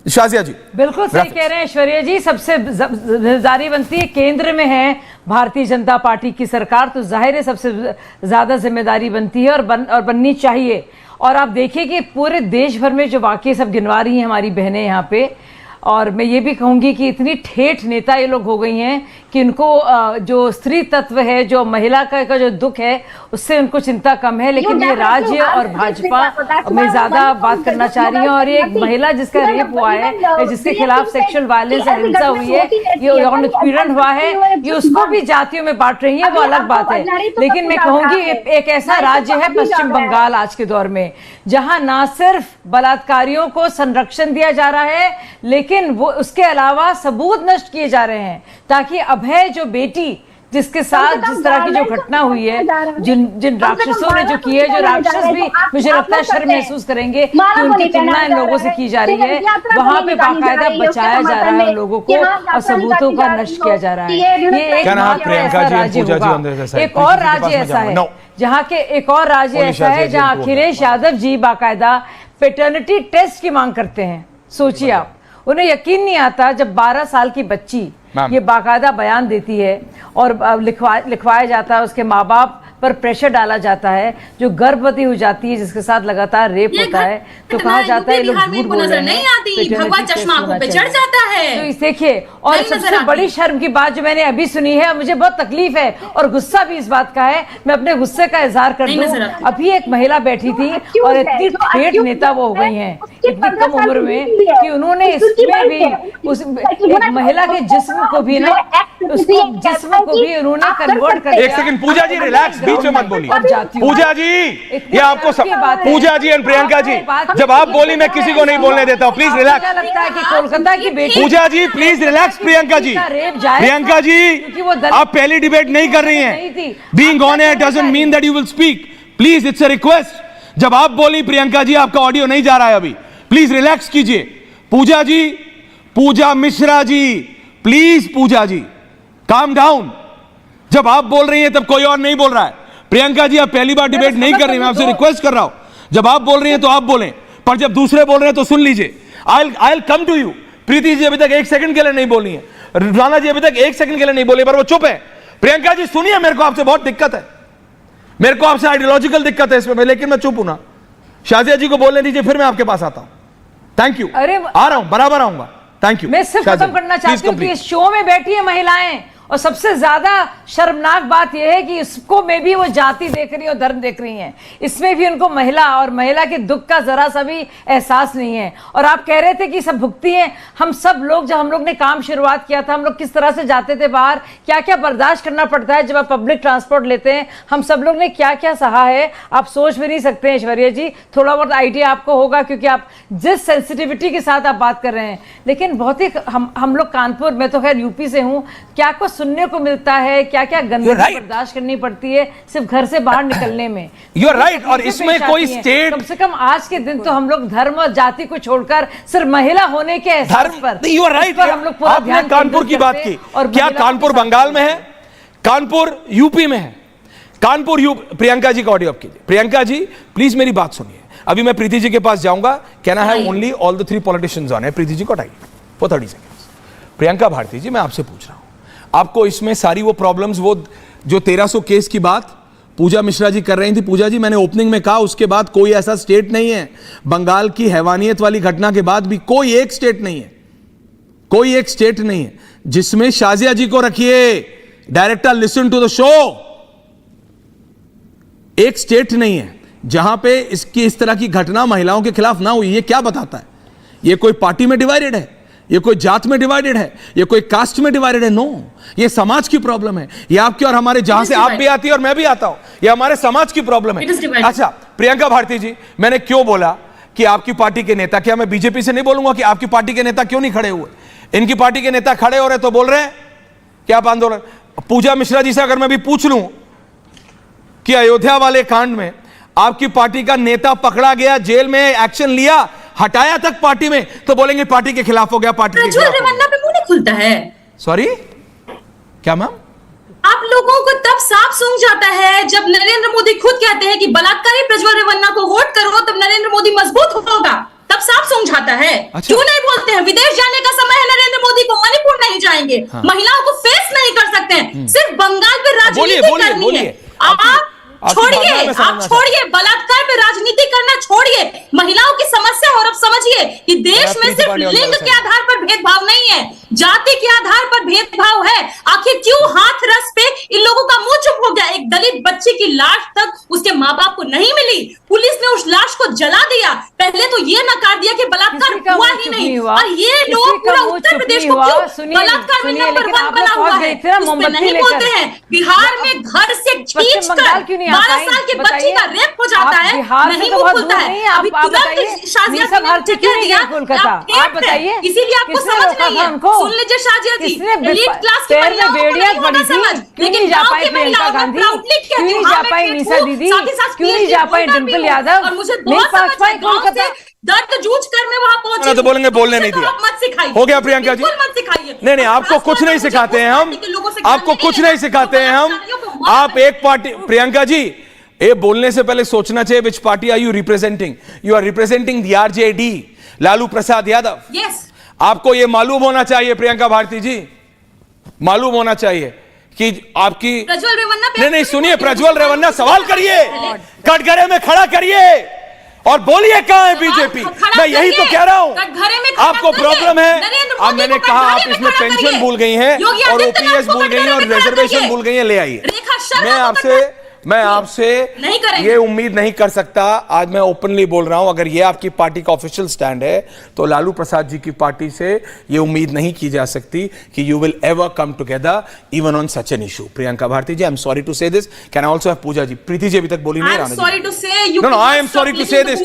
Shazia ji बिल्कुल सही कह रहे हैं ऐश्वर्या जी, सबसे जिम्मेदारी बनती है, केंद्र में है भारतीय जनता पार्टी की सरकार, तो जाहिर है सबसे ज्यादा जिम्मेदारी बनती है और बननी चाहिए। और आप देखिए कि पूरे देश भर में जो वाकई सब गिनवा रही हैं हमारी बहनें यहाँ पे, और मैं ये भी कहूंगी कि इतनी ठेठ नेता ये लोग हो गई हैं कि इनको जो स्त्री तत्व है, जो महिला का जो दुख है, उससे उनको चिंता कम है। लेकिन ये राज्य और भाजपा में ज्यादा बात करना चाह रही है। और ये एक महिला जिसका रेप हुआ है, जिसके खिलाफ सेक्सुअल वायलेंस और हिंसा हुई है, ये यौन उत्पीड़न हुआ है, ये उसको भी जातियों में बांट रही है, वो अलग बात है। लेकिन मैं कहूंगी एक ऐसा राज्य है पश्चिम बंगाल आज के दौर में, जहां ना सिर्फ बलात्कारियों को संरक्षण दिया जा रहा है, लेकिन वो उसके अलावा सबूत नष्ट किए जा रहे हैं, ताकि अभय जो बेटी जिसके साथ जिस तरह की जो घटना हुई है, जिन राक्षसों ने जो किए, जो राक्षस भी मुझे लगता है शर्म महसूस करेंगे कि उनकी तुलना इन लोगों से की जा रही है, वहां पे बाकायदा बचाया जा रहा है लोगों को और सबूतों का नष्ट किया जा रहा है। ये एक राज्य होगा। एक और राज्य ऐसा है जहाँ के एक और राज्य ऐसा है जहाँ अखिलेश यादव जी बाकायदा पेटर्निटी टेस्ट की मांग करते हैं। सोचिए आप, उन्हें यकीन नहीं आता जब 12 साल की बच्ची ये बाकायदा बयान देती है और लिखवाया जाता है, उसके माँ बाप पर प्रेशर डाला जाता है, जो गर्भवती हो जाती है, जिसके साथ लगातार रेप होता है, तो कहा जाता है लोग झूठ बोल रहे हैं, भगवा चश्मा आंखों पे चढ़ जाता है। तो देखिए, और सबसे बड़ी शर्म की बात जो मैंने अभी सुनी है, मुझे बहुत तकलीफ है और गुस्सा भी इस बात का है, मैं अपने गुस्से का इजहार कर दूं। अभी एक महिला बैठी थी और इतनी ठेठ नेता वो हो गई हैं इतनी कम उम्र में कि उन्होंने इसमें भी उस एक महिला के जिस्म को भी ना, उसको जिस्म को भी उन्होंने कन्वर्ट कर दिया। एक सेकंड पूजा जी, रिलैक्स, बीच में मत बोलिए। पूजा जी, ये आपको पूजा जी एंड प्रियंका जी, जब आप बोली मैं किसी को नहीं बोलने देता हूँ, प्लीज रिलैक्स। लगता है कि कोलकाता की बेटी पूजा जी प्लीज रिलैक्स। प्रियंका जी, प्रियंका जी, आप पहली डिबेट नहीं कर रही हैं। Being on air doesn't mean that you will speak. Please, it's a request. जब आप बोली प्रियंका जी, आपका ऑडियो नहीं जा रहा है अभी, प्लीज रिलैक्स कीजिए। पूजा जी, पूजा मिश्रा जी, please Puja ji calm down. जब आप बोल रही हैं तब कोई और नहीं बोल रहा है। प्रियंका जी, आप पहली बार डिबेट नहीं कर रही, मैं आपसे रिक्वेस्ट कर रहा हूं। जब आप बोल रही हैं तो आप बोलें, पर जब दूसरे बोल रहे हैं तो सुन लीजिए। I will come to you. Preeti ji अभी तक 1 सेकंड के लिए नहीं बोली है, राणा जी अभी तक 1 सेकंड के लिए नहीं बोले, पर वो चुप है। प्रियंका जी सुनिए, मेरे को आपसे बहुत दिक्कत है, मेरे को आपसे आइडियोलॉजिकल दिक्कत है इसमें, लेकिन मैं चुप हूं ना। शाजिया जी को बोलने दीजिए, फिर मैं आपके पास आता हूं। Thank you. अरे आ रहा हूं, बराबर आऊंगा। Thank you. मैं सिर्फ खत्म करना चाहती हूँ कि इस शो में बैठी है महिलाएं, और सबसे ज्यादा शर्मनाक बात यह है कि इसको में भी वो जाति देख रही है और धर्म देख रही हैं। इसमें भी उनको महिला और महिला के दुख का जरा सा भी एहसास नहीं है। और आप कह रहे थे कि सब भुगती हैं। हम सब लोग, जब हम लोग ने काम शुरुआत किया था, हम लोग किस तरह से जाते थे बाहर, क्या क्या बर्दाश्त करना पड़ता है जब आप पब्लिक ट्रांसपोर्ट लेते हैं, हम सब लोग ने क्या क्या सहा है, आप सोच भी नहीं सकते हैं। ऐश्वर्या जी, थोड़ा बहुत आइडिया आपको होगा क्योंकि आप जिस सेंसिटिविटी के साथ आप बात कर रहे हैं। लेकिन बहुत ही हम लोग कानपुर, मैं तो खैर यूपी से हूँ, क्या कुछ सुनने को मिलता है, क्या क्या गंदगी बर्दाश्त करनी पड़ती है सिर्फ घर से बाहर निकलने में। You are right. और इसमें कोई स्टेट, कम से कम आज के दिन तो हम लोग धर्म और जाति को छोड़कर सिर्फ महिला होने के एहसास पर, यू आर राइट, हम लोग पूरा आपने कानपुर की बात की। और क्या कानपुर बंगाल में है? कानपुर यूपी में है। कानपुर प्रियंका जी का ऑडियो आप कीजिए। प्रियंका जी प्लीज मेरी बात सुनिए। अभी मैं प्रीति जी के पास जाऊंगा। Can I have only all the 3 politicians on है? प्रीति जी को हटाइए फॉर 30 सेकंड्स। प्रियंका भारती जी, मैं आपसे पूछ रहा हूं, आपको इसमें सारी वो प्रॉब्लम्स, वो जो 1300 केस की बात पूजा मिश्रा जी कर रही थी, पूजा जी मैंने ओपनिंग में कहा, उसके बाद कोई ऐसा स्टेट नहीं है, बंगाल की हैवानियत वाली घटना के बाद भी कोई एक स्टेट नहीं है, कोई एक स्टेट नहीं है जिसमें शाजिया जी को रखिए director, listen to the show, एक स्टेट नहीं है जहां पे इस तरह की घटना महिलाओं के खिलाफ ना हुई। ये क्या बताता है? ये कोई पार्टी में डिवाइडेड है, ये कोई जात में डिवाइडेड है, ये कोई कास्ट में डिवाइडेड है? नो, ये समाज की प्रॉब्लम है। ये आपकी और हमारे, जहां से आप भी आती है और मैं भी आता हूं, ये हमारे समाज की प्रॉब्लम है। अच्छा प्रियंका भारती जी, मैंने क्यों बोला कि आपकी पार्टी के नेता, क्या मैं बीजेपी से नहीं बोलूंगा कि आपकी पार्टी के नेता क्यों नहीं खड़े हुए? इनकी पार्टी के नेता खड़े हो रहे तो बोल रहे हैं कि आप आंदोलन। पूजा मिश्रा जी से अगर मैं भी पूछ लूं कि अयोध्या वाले कांड में आपकी पार्टी का नेता पकड़ा गया, जेल में एक्शन लिया, हटाया तक पार्टी में, तो बोलेंगे पार्टी के खिलाफ हो गया, पार्टी के खिलाफ। रेवन्ना पे मुंह नहीं खुलता है। सॉरी क्या मैम? आप लोगों को तब साफ सूंघ जाता है जब नरेंद्र मोदी खुद कहते हैं कि बलात्कारी प्रज्वल रेवन्ना को वोट करो, तब नरेंद्र मोदी मजबूत होगा, तब साफ सूंघ जाता है। अच्छा। क्यों नहीं बोलते हैं? विदेश जाने का समय है नरेंद्र मोदी को, मणिपुर नहीं जाएंगे, महिलाओं को फेस नहीं कर सकते हैं, सिर्फ बंगाल पे राजनीति करनी है। आप छोड़िए बलात्कार पे राजनीति करना छोड़िए, महिलाओं की समस्या। और अब समझिए कि देश देश में सिर्फ लिंग के आधार पर भेदभाव नहीं है, जाति के आधार पर भेदभाव है। आखिर क्यों हाथ रस पे इन लोगों का मुंह चुप हो गया? एक दलित बच्ची की लाश तक उसके माँ बाप को नहीं मिली, पुलिस ने उस लाश को जला दिया। पहले तो ये नकार दिया कि बलात्कार हुआ ही नहीं, और ये लोग पूरा उत्तर प्रदेश को क्यों बलात्कार में नंबर 1 बना हुआ है, उस पे नहीं बोलते हैं। बिहार में घर से खींचकर 12 साल के बच्ची का रेप हो जाता है, नहीं मुंह खुलता है। अभी तुरंत शाजिया जी ने कह दिया, आप बताइए, इसीलिए आपको समझ नहीं है। सुन लीजिए शाजिया जी, एलीट क्लास की महिलाओं को नहीं होगा समझ, लेकिन गांव की महिलाओं में प्राउडली कहती हूं, हाँ मैं नीसा दीदी, क्यों नहीं जा पाई डिंपल यादव, और मुझे बहुत समझ है, गांव से दर्द जूझ कर मैं वहां पहुंची। तो बोलेंगे, बोलने नहीं दिया, मत सिखाइए। हो गया प्रियंका जी, मत सिखाइए। नहीं, आपको कुछ नहीं सिखाते हैं हम, आपको कुछ नहीं सिखाते हैं हम। आप एक पार्टी, प्रियंका जी, ये बोलने से पहले सोचना चाहिए which party are you representing. You are representing the RJD, Lalu Prasad Yadav. Yes, आपको ये मालूम होना चाहिए प्रियंका भारती जी, मालूम होना चाहिए कि आपकी प्रज्वल रेवन्ना, नहीं सुनिए, प्रज्वल रेवन्ना सवाल करिए, कटघरे में खड़ा करिए और बोलिए कहां है बीजेपी। मैं यही तो कह रहा हूं, आपको प्रॉब्लम है। अब मैंने कहा आप इसमें पेंशन भूल गई हैं और ओपीएस भूल गई हैं और रिजर्वेशन भूल गई हैं, ले आइए। मैं आपसे ये उम्मीद नहीं कर सकता, आज मैं ओपनली बोल रहा हूं, अगर ये आपकी पार्टी का ऑफिशियल स्टैंड है तो लालू प्रसाद जी की पार्टी से ये उम्मीद नहीं की जा सकती कि you will ever come together even on such an issue. Priyanka Bharti ji, I am sorry to say this, can I also have Pooja ji? Preeti ji अभी तक बोली नहीं, Rana ji. No, I am sorry to say this,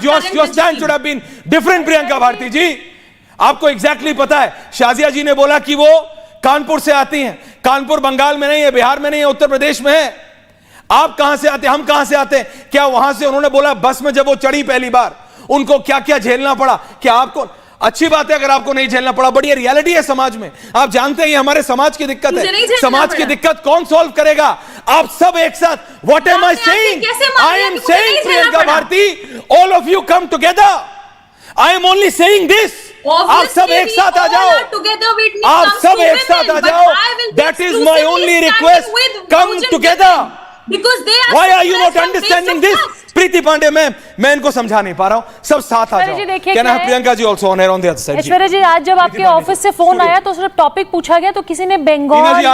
your stand should have been different Priyanka Bharti ji. आपको एग्जैक्टली पता है, शाजिया जी ने बोला कि वो कानपुर से आती हैं, कानपुर बंगाल में नहीं है, बिहार में नहीं है, उत्तर प्रदेश में है। आप कहां से आते हैं, हम कहां से आते हैं? क्या वहां से उन्होंने बोला बस में जब वो चढ़ी पहली बार, उनको क्या क्या झेलना पड़ा? क्या आपको अच्छी बात है अगर आपको नहीं झेलना पड़ा, बट ये रियलिटी है समाज में। आप जानते हैं ये हमारे समाज की दिक्कत है, समाज की दिक्कत कौन सॉल्व करेगा? आप सब एक साथ। What am I saying? I am saying Priyanka Bharati, all of you come together. I am only saying this, आप सब एक साथ आ जाओ, आप सब एक साथ आ जाओ। That is my only request, come together. Because they are Why are you not understanding this? प्रीति पांडे, मैं इनको समझा नहीं पा रहा हूं, सब साथ आ जाओ। कहना है Priyanka ji also on the other side. Aishwarya ji, आज जब आपके ऑफिस से फोन आया तो सिर्फ टॉपिक पूछा गया, तो किसी ने बंगाल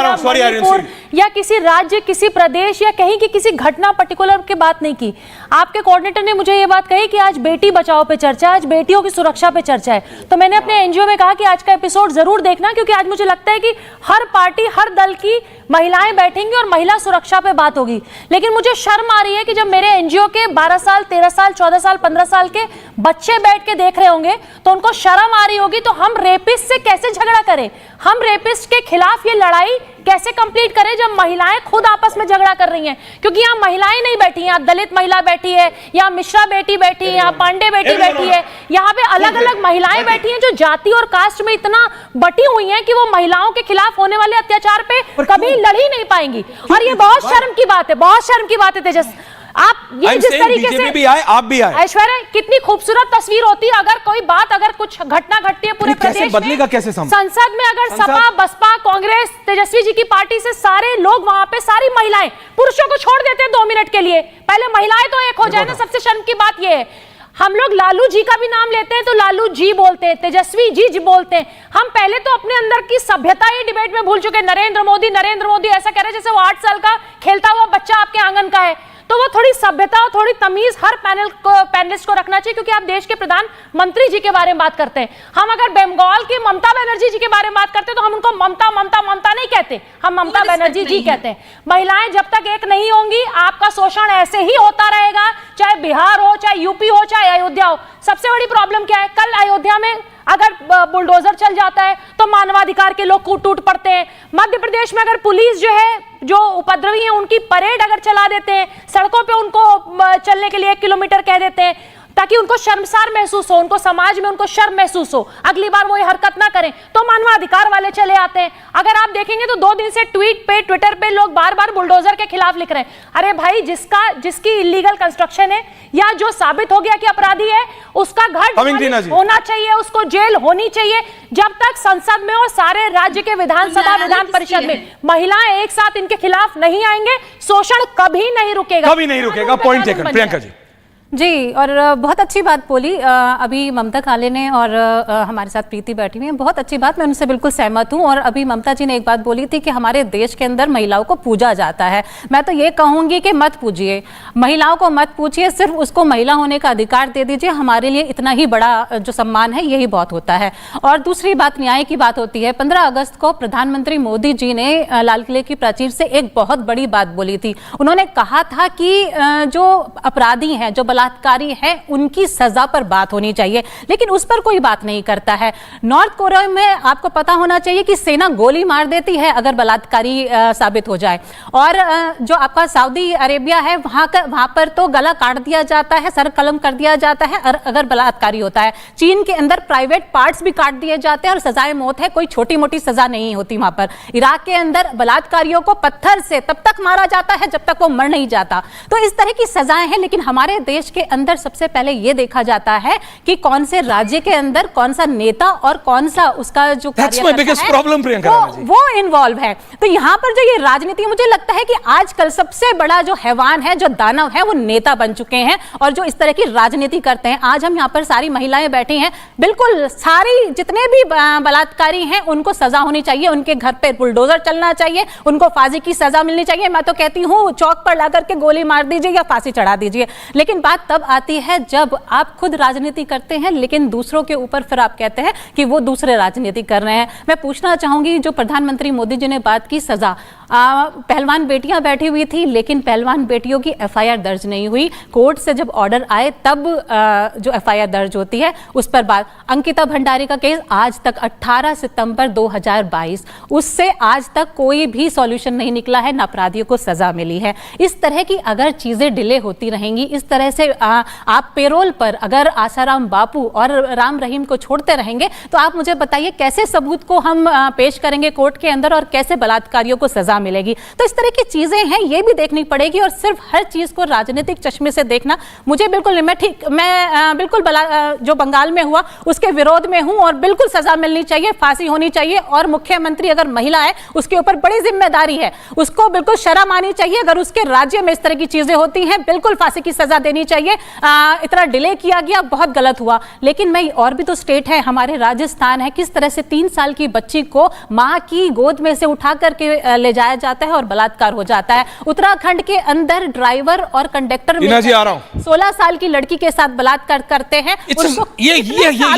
या किसी राज्य, किसी प्रदेश या कहीं की किसी घटना पर्टिकुलर की बात नहीं की। आपके कोऑर्डिनेटर ने मुझे ये बात कही कि आज बेटी बचाओ पे चर्चा है, आज बेटियों की सुरक्षा पे चर्चा है। तो मैंने अपने एनजीओ में कहा कि आज का एपिसोड जरूर देखना, क्योंकि आज मुझे लगता है कि हर पार्टी, हर दल की महिलाएं बैठेंगी और महिला सुरक्षा पे बात होगी। लेकिन मुझे शर्म आ रही है कि जब मेरे एनजीओ के 12 साल, 13 साल, 14 साल, 15 साल के बच्चे बैठ के देख रहे होंगे तो उनको शर्म आ रही होगी। तो हम रेपिस्ट से कैसे झगड़ा करें, हम रेपिस्ट के खिलाफ ये लड़ाई कैसे कंप्लीट करें जब महिलाएं खुद आपस में झगड़ा कर रही हैं? क्योंकि यहाँ महिलाएं नहीं बैठी, यहाँ दलित महिला बैठी है, यहाँ मिश्रा बेटी बैठी है, यहाँ पांडे बेटी बैठी है, यहाँ पे अलग अलग महिलाएं बैठी हैं जो जाति और कास्ट में इतना बटी हुई हैं कि वो महिलाओं के खिलाफ होने वाले अत्याचार पे कभी लड़ ही नहीं पाएंगी। और ये बहुत शर्म की बात है, बहुत शर्म की बात है। तेजस, आप ये जिस तरीके से भी आए, आप भी आए। ऐश्वर्या, कितनी खूबसूरत तस्वीर होती है अगर कोई बात, अगर कुछ घटना घटती है पूरे प्रदेश बदलेगा कैसे संसद में, अगर सपा, बसपा, कांग्रेस, तेजस्वी जी की पार्टी से सारे लोग वहां पे, सारी महिलाएं, पुरुषों को छोड़ देते हैं 2 मिनट के लिए, पहले महिलाएं तो एक हो जाए ना। सबसे शर्म की बात यह है, हम लोग लालू जी का भी नाम लेते हैं तो लालू जी बोलते हैं, तेजस्वी जी बोलते हैं। हम पहले तो अपने अंदर की सभ्यता ही डिबेट में भूल चुके। नरेंद्र मोदी ऐसा कह रहे हैं जैसे वो 8 साल का खेलता हुआ बच्चा आपके आंगन का है। तो वो थोड़ी सभ्यता और थोड़ी तमीज हर पैनलिस्ट को रखना चाहिए, क्योंकि आप देश के प्रधानमंत्री जी के बारे में बात करते हैं। हम अगर बंगाल की ममता बनर्जी जी के बारे में बात करते हैं तो हम उनको ममता नहीं कहते, हम ममता बनर्जी जी कहते हैं। महिलाएं जब तक एक नहीं होंगी, आपका शोषण ऐसे ही होता रहेगा, चाहे बिहार हो, चाहे यूपी हो, चाहे अयोध्या हो। सबसे बड़ी प्रॉब्लम क्या है, कल अयोध्या में अगर बुलडोजर चल जाता है तो मानवाधिकार के लोग टूट पड़ते हैं। मध्य प्रदेश में अगर पुलिस जो है, जो उपद्रवी हैं, उनकी परेड अगर चला देते हैं, सड़कों पे उनको चलने के लिए 1 किलोमीटर कह देते हैं ताकि उनको शर्मसार महसूस हो, उनको समाज में उनको शर्म महसूस हो, अगली बार वो ये हरकत ना करें, तो मानवाधिकार वाले चले आते हैं। अगर आप देखेंगे तो 2 दिन से ट्विटर पे लोग बार बार बुलडोजर के खिलाफ लिख रहे हैं। अरे भाई, जिसकी इलीगल कंस्ट्रक्शन है या जो साबित हो गया कि अपराधी है, उसका घर होना चाहिए, उसको जेल होनी चाहिए। जब तक संसद में और सारे राज्य के विधान परिषद में महिलाएं एक साथ इनके खिलाफ नहीं आएंगे, शोषण कभी नहीं रुकेगा। Point taken. प्रियंका जी, जी, और बहुत अच्छी बात बोली अभी ममता काले ने, और हमारे साथ प्रीति बैठी हुई है, बहुत अच्छी बात, मैं उनसे बिल्कुल सहमत हूँ। और अभी ममता जी ने एक बात बोली थी कि हमारे देश के अंदर महिलाओं को पूजा जाता है। मैं तो ये कहूँगी कि मत पूजिए, महिलाओं को मत पूछिए, सिर्फ उसको महिला होने का अधिकार दे दीजिए। हमारे लिए इतना ही बड़ा जो सम्मान है यही बहुत होता है। और दूसरी बात न्याय की बात होती है। 15 अगस्त को प्रधानमंत्री मोदी जी ने लाल किले की प्राचीर से एक बहुत बड़ी बात बोली थी। उन्होंने कहा था कि जो अपराधी हैं, जो बलात्कारी हैं, उनकी सजा पर बात होनी चाहिए, लेकिन उस पर कोई बात नहीं करता है। नॉर्थ कोरिया में आपको पता होना चाहिए कि सेना गोली मार देती है अगर बलात्कारी साबित हो जाए। और जो आपका सऊदी अरेबिया है, वहां पर तो गला काट दिया जाता है, सर कलम कर दिया जाता है अगर बलात्कारी होता है। चीन के अंदर प्राइवेट पार्ट्स भी काट दिए जाते हैं और सजाए मौत है, कोई छोटी मोटी सजा नहीं होती वहां पर। इराक के अंदर बलात्कारियों को पत्थर से तब तक मारा जाता है जब तक वो मर नहीं जाता। तो इस तरह की सजाएं हैं, लेकिन हमारे देश के अंदर सबसे पहले यह देखा जाता है कि कौन से राज्य के अंदर कौन सा नेता और कौन सा उसका जो वो इन्वॉल्व है। तो यहाँ पर जो ये राजनीति, मुझे लगता है कि आजकल सबसे बड़ा जो हैवान है, जो दानव है, वो नेता बन चुके हैं और जो इस तरह की राजनीति करते हैं। आज हम यहाँ पर सारी महिलाएं बैठी हैं, बिल्कुल सारी जितने भी बलात्कारी हैं उनको सजा होनी चाहिए, उनके घर पे बुलडोजर चलना चाहिए, उनको फांसी की सजा मिलनी चाहिए। मैं तो कहती हूँ चौक पर ला करके गोली मार दीजिए या फांसी चढ़ा दीजिए। लेकिन बात तब आती है जब आप खुद राजनीति करते हैं, लेकिन दूसरों के ऊपर फिर आप कहते हैं कि वो दूसरे राजनीति कर रहे हैं। मैं पूछना चाहूंगी, जो प्रधानमंत्री मोदी जी ने बात की सजा, पहलवान बेटियां बैठी हुई थी, लेकिन पहलवान बेटियों की एफआईआर दर्ज नहीं हुई। कोर्ट से जब ऑर्डर आए तब जो एफआईआर दर्ज होती है उस पर बात। अंकिता भंडारी का केस आज तक 18 सितंबर 2022, उससे आज तक कोई भी सॉल्यूशन नहीं निकला है, ना अपराधियों को सजा मिली है। इस तरह की अगर चीजें डिले होती रहेंगी, इस तरह से आप पेरोल पर अगर आसाराम बापू और राम रहीम को छोड़ते रहेंगे, तो आप मुझे बताइए कैसे सबूत को हम पेश करेंगे कोर्ट के अंदर और कैसे बलात्कारियों को सजा मिलेगी। तो इस तरह की चीजें हैं, ये भी देखनी पड़ेगी। और सिर्फ हर चीज को राजनीतिक चश्मे से देखना मुझे बिल्कुल नहीं। मैं बिल्कुल जो बंगाल में हुआ उसके विरोध में हूं और बिल्कुल सजा मिलनी चाहिए, फांसी होनी चाहिए। और मुख्यमंत्री अगर महिला है उसके ऊपर बड़ी जिम्मेदारी है, उसको बिल्कुल शर्म आनी चाहिए। अगर उसके राज्य में इस तरह की चीजें होती हैं, बिल्कुल फांसी की सजा देनी चाहिए। इतना डिले किया गया, बहुत गलत हुआ। लेकिन मैं और भी तो स्टेट है, हमारे राजस्थान है, किस तरह से 3 साल की बच्ची को मां की गोद में से उठा करके ले जाया जाता है और बलात्कार हो जाता है। उत्तराखंड के अंदर ड्राइवर और कंडक्टर में 16 साल की लड़की के साथ बलात्कार करते हैं। ये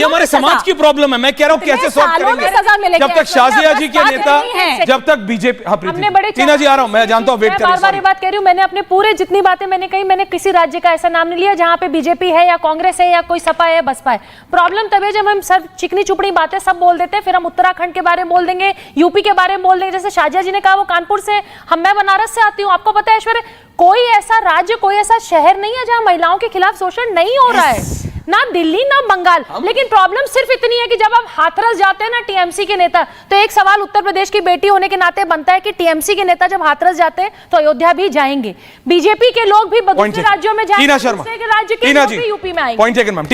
हमारे समाज की प्रॉब्लम है। मैं कह रहा हूं कैसे सॉल्व करेंगे जब तक शाजिया जी के नेता, जब तक बीजेपी। टीना जी आ रहा हूं, मैं जानता हूं, वेट करें। बार-बार बात कह रही हूं, मैंने अपने पूरे जितनी बातें मैंने कही, मैंने किसी राज्य का ऐसा नाम नहीं लिया जहां पे बीजेपी है या कांग्रेस है या कोई सपा है, बसपा है। प्रॉब्लम तब है जब हम सब चिकनी चुपड़ी बातें सब बोल देते हैं, फिर हम उत्तराखंड के बारे में बोल देंगे, यूपी के बारे में बोल देंगे। जैसे शाजिया जी ने कहा वो कानपुर से, मैं बनारस से आती हूँ। आपको पता है ऐश्वर्या, कोई ऐसा राज्य, कोई ऐसा शहर नहीं है जहां महिलाओं के खिलाफ शोषण नहीं हो रहा है, ना दिल्ली ना बंगाल। लेकिन प्रॉब्लम सिर्फ इतनी है कि जब आप हाथरस जाते हैं ना टीएमसी के नेता, तो एक सवाल उत्तर प्रदेश की बेटी होने के नाते बनता है कि टीएमसी के नेता जब हाथरस जाते हैं तो अयोध्या भी जाएंगे, बीजेपी के लोग भी दूसरे राज्यों में जाएंगे, राज्य के लोग भी यूपी में आएंगे। Point taken ma'am.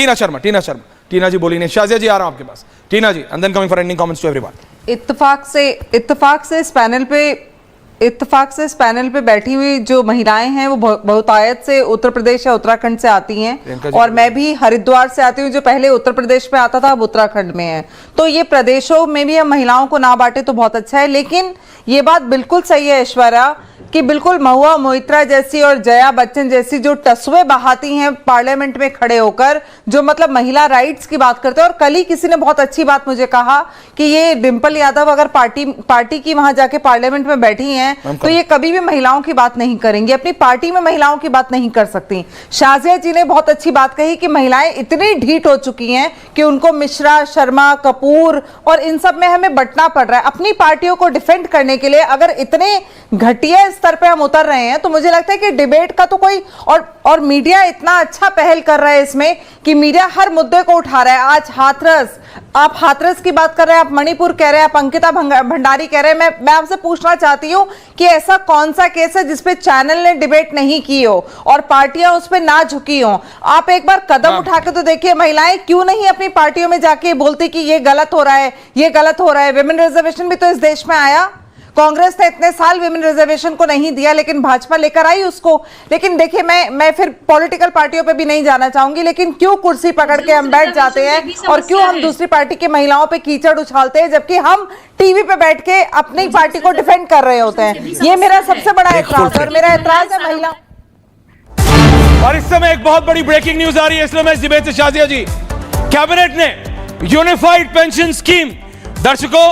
Tina ji बोली नहीं। शाजिया जी आ रहा हूं आपके पास। Tina ji, and then coming for ending comments to everyone. इत्तेफाक से इस पैनल पे बैठी हुई जो महिलाएं हैं वो बहुतायत से उत्तर प्रदेश या उत्तराखंड से आती हैं, और मैं भी हरिद्वार से आती हूँ, जो पहले उत्तर प्रदेश में आता था अब उत्तराखंड में है। तो ये प्रदेशों में भी हम महिलाओं को ना बांटे तो बहुत अच्छा है। लेकिन ये बात बिल्कुल सही है ऐश्वर्या कि बिल्कुल महुआ मोइत्रा जैसी और जया बच्चन जैसी जो टसवे बहाती हैं पार्लियामेंट में खड़े होकर, जो मतलब महिला राइट्स की बात करते हैं। और कल ही किसी ने बहुत अच्छी बात मुझे कहा कि ये डिंपल यादव अगर पार्टी की वहां जाके पार्लियामेंट में बैठी हैं तो ये कभी भी महिलाओं की बात नहीं करेंगी, अपनी पार्टी में महिलाओं की बात नहीं कर सकती। शाजिया जी ने बहुत अच्छी बात कही कि महिलाएं इतनी ढीठ हो चुकी हैं कि उनको मिश्रा, शर्मा, कपूर और इन सब में हमें बंटना पड़ रहा है अपनी पार्टियों को डिफेंड करने के लिए। अगर इतने घटिया स्तर पे हम उतर रहे हैं तो मुझे लगता है कि डिबेट का तो कोई और मीडिया इतना अच्छा पहल कर रहा है इसमें कि मीडिया हर मुद्दे को उठा रहा है। आज हाथरस, आप हाथरस की बात कर रहे हैं, आप मणिपुर कह रहे हैं, आप अंकिता भंडारी कह रहे हैं। मैं आपसे पूछना चाहती हूं कि ऐसा कौन सा केस है जिसपे चैनल ने डिबेट नहीं की हो और पार्टियां उस पर ना झुकी हो? आप एक बार कदम उठा के तो देखिए, महिलाएं क्यों नहीं अपनी पार्टियों में जाके बोलती कि ये गलत हो रहा है, ये गलत हो रहा है। विमेन रिजर्वेशन भी तो इस देश में आया, कांग्रेस ने इतने साल विमेन रिजर्वेशन को नहीं दिया, लेकिन भाजपा लेकर आई उसको। लेकिन देखिए, मैं फिर पॉलिटिकल पार्टियों पे भी नहीं जाना चाहूंगी, लेकिन क्यों कुर्सी पकड़ के हम बैठ जाते हैं और क्यों हम दूसरी पार्टी की महिलाओं पे कीचड़ उछालते हैं, जबकि हम टीवी पे बैठ के अपनी पार्टी को डिफेंड कर रहे होते हैं। ये मेरा सबसे बड़ा एतराज है, और मेरा एतराज है महिला। और इस समय एक बहुत बड़ी ब्रेकिंग न्यूज आ रही है, इसलिए मैं इस डिबेट से शाजिया जी, कैबिनेट ने यूनिफाइड पेंशन स्कीम, दर्शकों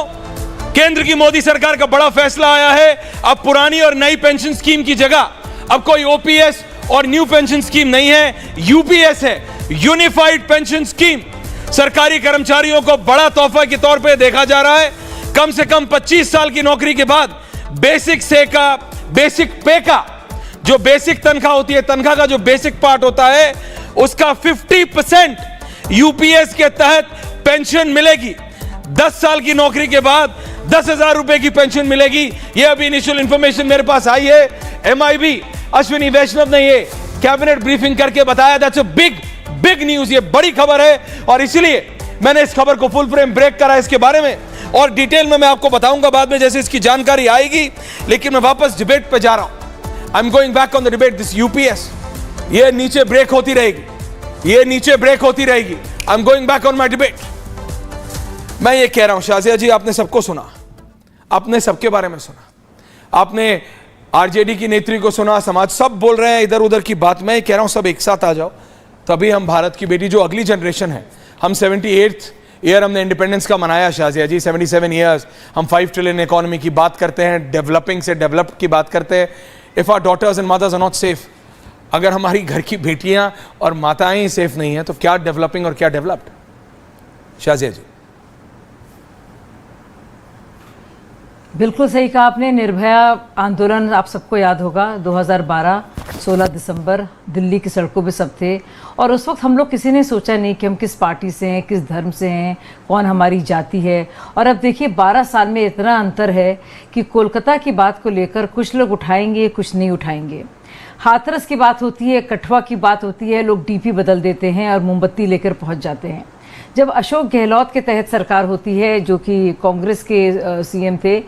केंद्र की मोदी सरकार का बड़ा फैसला आया है। अब पुरानी और नई पेंशन स्कीम की जगह अब कोई ओपीएस और न्यू पेंशन स्कीम नहीं है, यूपीएस है, यूनिफाइड पेंशन स्कीम। सरकारी कर्मचारियों को बड़ा तोहफा के तौर पे देखा जा रहा है। कम से कम 25 साल की नौकरी के बाद बेसिक पे का जो बेसिक तनख्वाह होती है, तनख्वाह का जो बेसिक पार्ट होता है, उसका 50% यूपीएस के तहत पेंशन मिलेगी। 10 साल की नौकरी के बाद 10,000 रुपए की पेंशन मिलेगी। यह अभी इनिशियल इंफॉर्मेशन मेरे पास आई है। एमआईबी अश्विनी वैष्णव ने यह कैबिनेट ब्रीफिंग करके बताया। दैट्स अ बिग न्यूज, ये बड़ी खबर है, और इसलिए मैंने इस खबर को फुल फ्रेम ब्रेक करा। इसके बारे में और डिटेल में मैं आपको बताऊंगा बाद में जैसे इसकी जानकारी आएगी, लेकिन मैं वापस डिबेट पे जा रहा हूं। I am going back on the debate. This UPS, ये नीचे ब्रेक होती रहेगी, ये नीचे ब्रेक होती रहेगी। I am going back on my debate. मैं ये कह रहा हूं, शाजिया जी, आपने सबको सुना, आपने सबके बारे में सुना, आपने आरजेडी की नेत्री को सुना, समाज सब बोल रहे हैं इधर उधर की बात। मैं कह रहा हूं सब एक साथ आ जाओ, तभी हम भारत की बेटी, जो अगली जनरेशन है, हम 78th ईयर हमने इंडिपेंडेंस का मनाया शाजिया जी, 77 ईयर्स। हम 5 ट्रिलियन इकोनॉमी की बात करते हैं, डेवलपिंग से डेवलप्ड की बात करते हैं। If our daughters and mothers are not safe, अगर हमारी घर की बेटियां और माताएं ही सेफ नहीं है, तो क्या डेवलपिंग और क्या डेवलप्ड? शाजिया जी, बिल्कुल सही कहा आपने। निर्भया आंदोलन आप सबको याद होगा, 2012 16 दिसंबर, दिल्ली की सड़कों पे सब थे, और उस वक्त हम लोग किसी ने सोचा नहीं कि हम किस पार्टी से हैं, किस धर्म से हैं, कौन हमारी जाति है। और अब देखिए 12 साल में इतना अंतर है कि कोलकाता की बात को लेकर कुछ लोग उठाएंगे, कुछ नहीं उठाएंगे। हाथरस की बात होती है, कठुआ की बात होती है, लोग डीपी बदल देते हैं और मोमबत्ती लेकर पहुंच जाते हैं। जब अशोक गहलोत के तहत सरकार होती है, जो कि कांग्रेस के सीएम थे,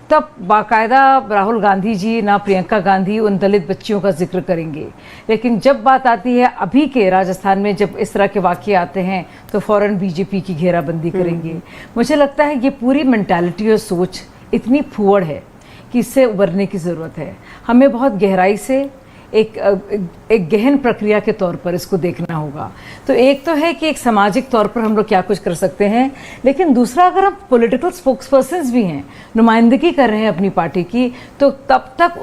तब बाकायदा राहुल गांधी जी, ना प्रियंका गांधी उन दलित बच्चियों का जिक्र करेंगे। लेकिन जब बात आती है अभी के राजस्थान में, जब इस तरह के वाक़ये आते हैं, तो फ़ौरन बीजेपी की घेराबंदी करेंगे। मुझे लगता है ये पूरी मेंटालिटी और सोच इतनी फुअड़ है कि इससे उबरने की ज़रूरत है। हमें बहुत गहराई से एक गहन प्रक्रिया के तौर पर इसको देखना होगा। तो एक तो है कि एक सामाजिक तौर पर हम लोग क्या कुछ कर सकते हैं, लेकिन दूसरा, अगर हम पॉलिटिकल स्पोक्सपर्सन्स भी हैं, नुमाइंदगी कर रहे हैं अपनी पार्टी की, तो तब तक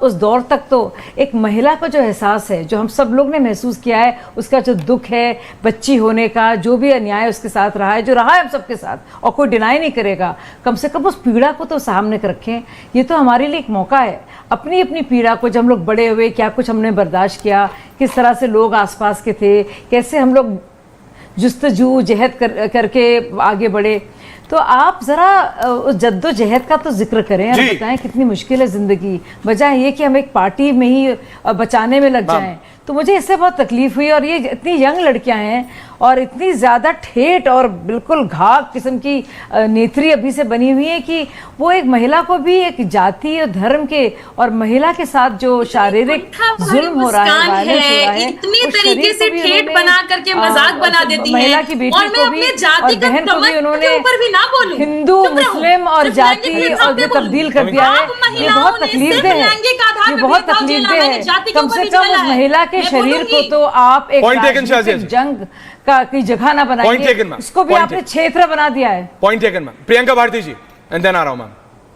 उस दौर तक तो एक महिला का जो एहसास है, जो हम सब लोग ने महसूस किया है, उसका जो दुख है बच्ची होने का, जो भी अन्याय उसके साथ रहा है, जो रहा है हम सबके साथ, और कोई डिनाई नहीं करेगा, कम से कम उस पीड़ा को तो सामने रखें। ये तो हमारे लिए एक मौका है, अपनी अपनी पीड़ा को, जब हम लोग बड़े हुए क्या कुछ हमने बर्दाश्त किया, किस तरह से लोग आसपास के थे, कैसे हम लोग जुस्तजू जहद करके आगे बढ़े। तो आप ज़रा उस जद्दोजहद का तो जिक्र करें और बताएं कितनी मुश्किल है ज़िंदगी, बजाय ये कि हम एक पार्टी में ही बचाने में लग जाएं। तो मुझे इससे बहुत तकलीफ हुई। और ये इतनी यंग लड़कियां हैं और इतनी ज़्यादा ठेठ और बिल्कुल घाघ किस्म की नेत्री अभी से बनी हुई है कि वो एक महिला को भी एक जाति और धर्म के और महिला के साथ जो शारीरिक जुल्म हो रहा है, वायलेंस हो रहा है, इतनी तरीके से ठेठ बना करके मजाक बना देती है। महिला की बेटी को भी और बहन को भी उन्होंने हिंदू, मुस्लिम और जाति और जो तब्दील कर दिया है। ये बहुत तकलीफ दे है, ये बहुत तकलीफ दे है। कम से कम उस महिला के शरीर को तो आप एक जंग का की जगह ना बनाइए, इसको भी आपने क्षेत्र बना दिया है। Point taken ma'am. Priyanka Bharti ji, and then आ रहा हूं मैम।